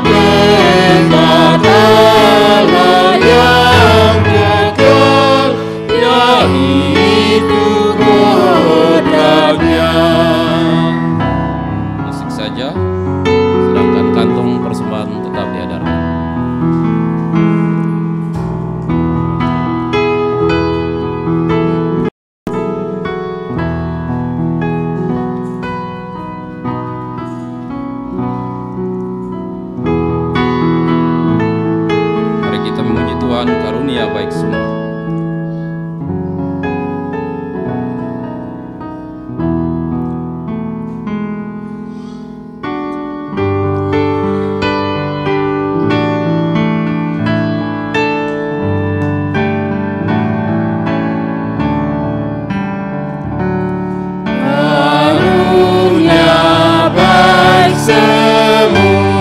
kehendak Allah yang kekal, yaitu kodratnya. Musik saja, sedangkan kantong persembahan tetap diedarkan. Mari kita memuji Tuhan karunia baik semua. Karunia baik semua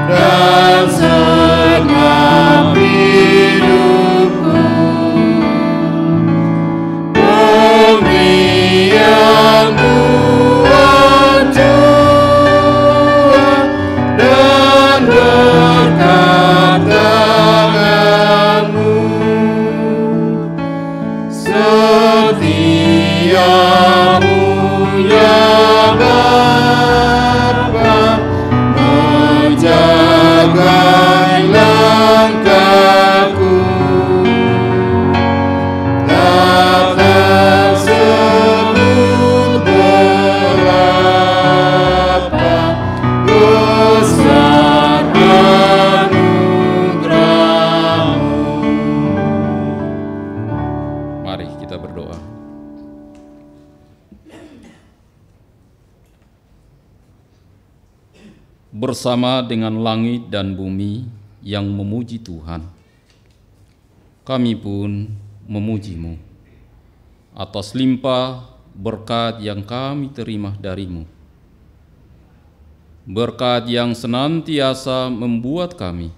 dan senang hidupku. Pemberian Tuhan Tuhan dan berkat tangan-Mu. Setiamu ya Bapa, menjaga langkahku, takkan sebut berapa besar anugerah-Mu. Mari kita berdoa. Bersama dengan langit dan bumi yang memuji Tuhan, kami pun memuji-Mu atas limpah berkat yang kami terima dari-Mu. Berkat yang senantiasa membuat kami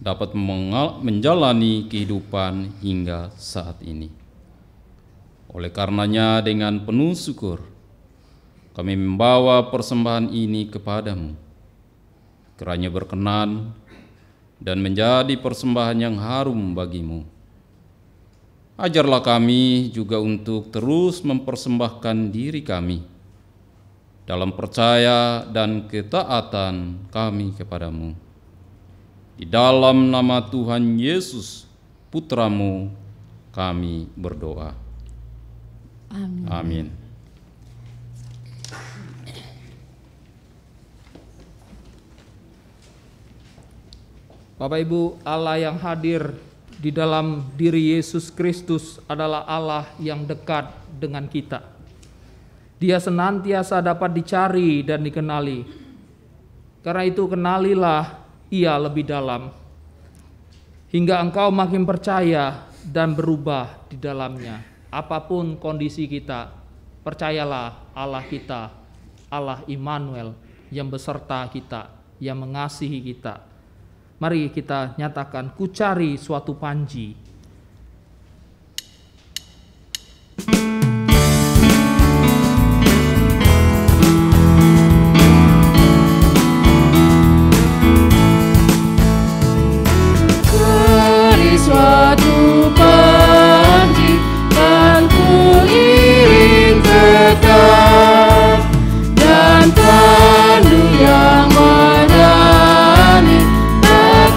dapat menjalani kehidupan hingga saat ini. Oleh karenanya dengan penuh syukur kami membawa persembahan ini kepadamu. Kiranya berkenan dan menjadi persembahan yang harum bagimu. Ajarlah kami juga untuk terus mempersembahkan diri kami dalam percaya dan ketaatan kami kepadamu. Di dalam nama Tuhan Yesus, Putramu, kami berdoa. Amin. Amin. Bapak Ibu, Allah yang hadir di dalam diri Yesus Kristus adalah Allah yang dekat dengan kita. Dia senantiasa dapat dicari dan dikenali. Karena itu kenalilah Ia lebih dalam, hingga engkau makin percaya dan berubah di dalamnya. Apapun kondisi kita, percayalah Allah kita, Allah Immanuel yang beserta kita, yang mengasihi kita. Mari kita nyatakan, ku cari suatu panji. Cari suatu panji, kan ku iring tetap, dan pandu yang menyanyi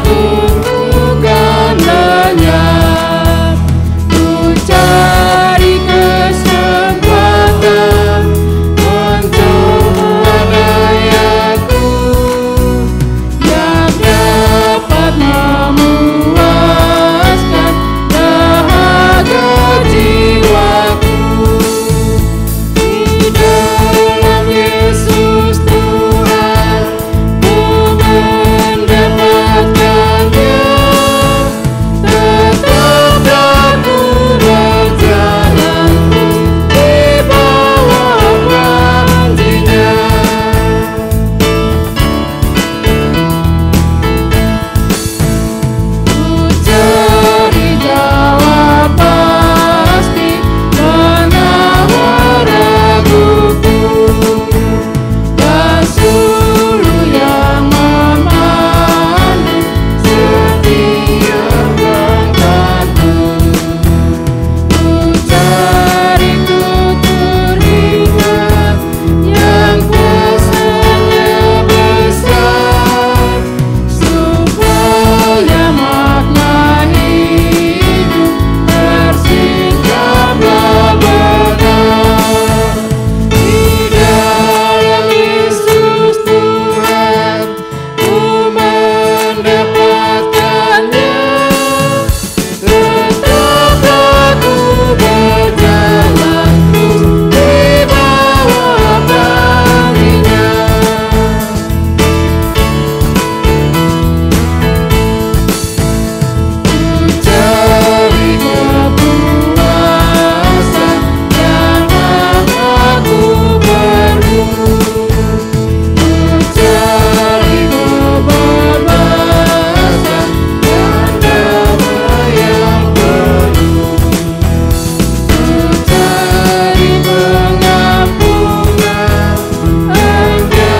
bukan lenyap. Ku cari kesempatan untuk adayaku yang dapat memuaskan dahaga jiwaku. Di dalam Yesus Tuhan ku mendapatkannya. Tetaplah ku berjalan di bawah janjinya. Ku cari jawab pasti menawar raguku, dan suluh yang memandu setiap langkahku. Ku cari tutur ingat yang kuasanya besar, supaya makna hidup tersingkaplah benar. Di dalam Yesus Tuhan ku mendapatkannya. Tetaplah ku berjalan terus di bawah tanginya. Ku cari kepuasan yang aku perlu. Ku cari kebebasan dan damai yang penuh. Ku cari pengampunan hanya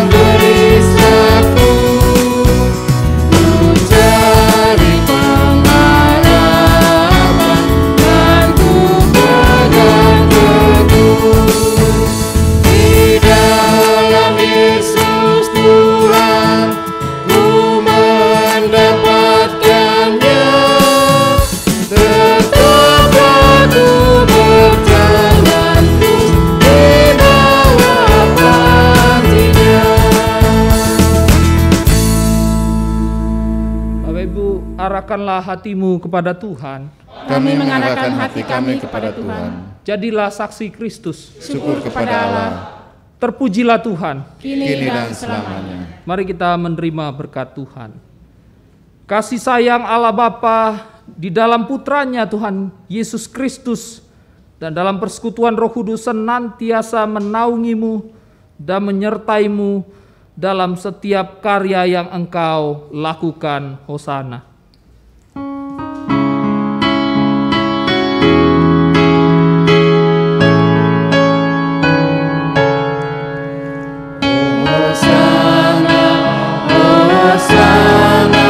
gelisahku. Ku cari pengalaman dan ku pegang teguh. Di dalam Yesus Tuhan ku mendapatkannya. Tetaplah ku berjalan terus di bawah janjinya. Bapak Ibu, arahkanlah hatimu kepada Tuhan. Kami mengarahkan hati kami kepada Tuhan. Jadilah saksi Kristus. Syukur kepada Allah, Terpujilah Tuhan. kini dan selamanya. Mari kita menerima berkat Tuhan. Kasih sayang Allah Bapa di dalam putranya Tuhan Yesus Kristus dan dalam persekutuan Roh Kudus senantiasa menaungimu dan menyertaimu dalam setiap karya yang engkau lakukan. Hosana. Hosana, Hosana,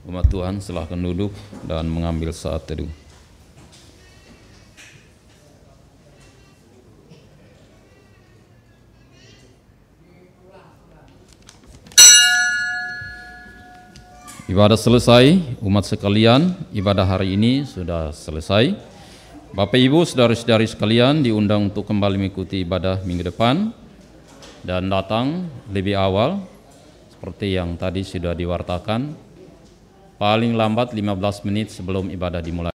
Umat Tuhan silahkan duduk dan mengambil saat teduh. Ibadah selesai, umat sekalian, ibadah hari ini sudah selesai. Bapak Ibu, saudara-saudari sekalian diundang untuk kembali mengikuti ibadah minggu depan dan datang lebih awal seperti yang tadi sudah diwartakan, paling lambat 15 menit sebelum ibadah dimulai.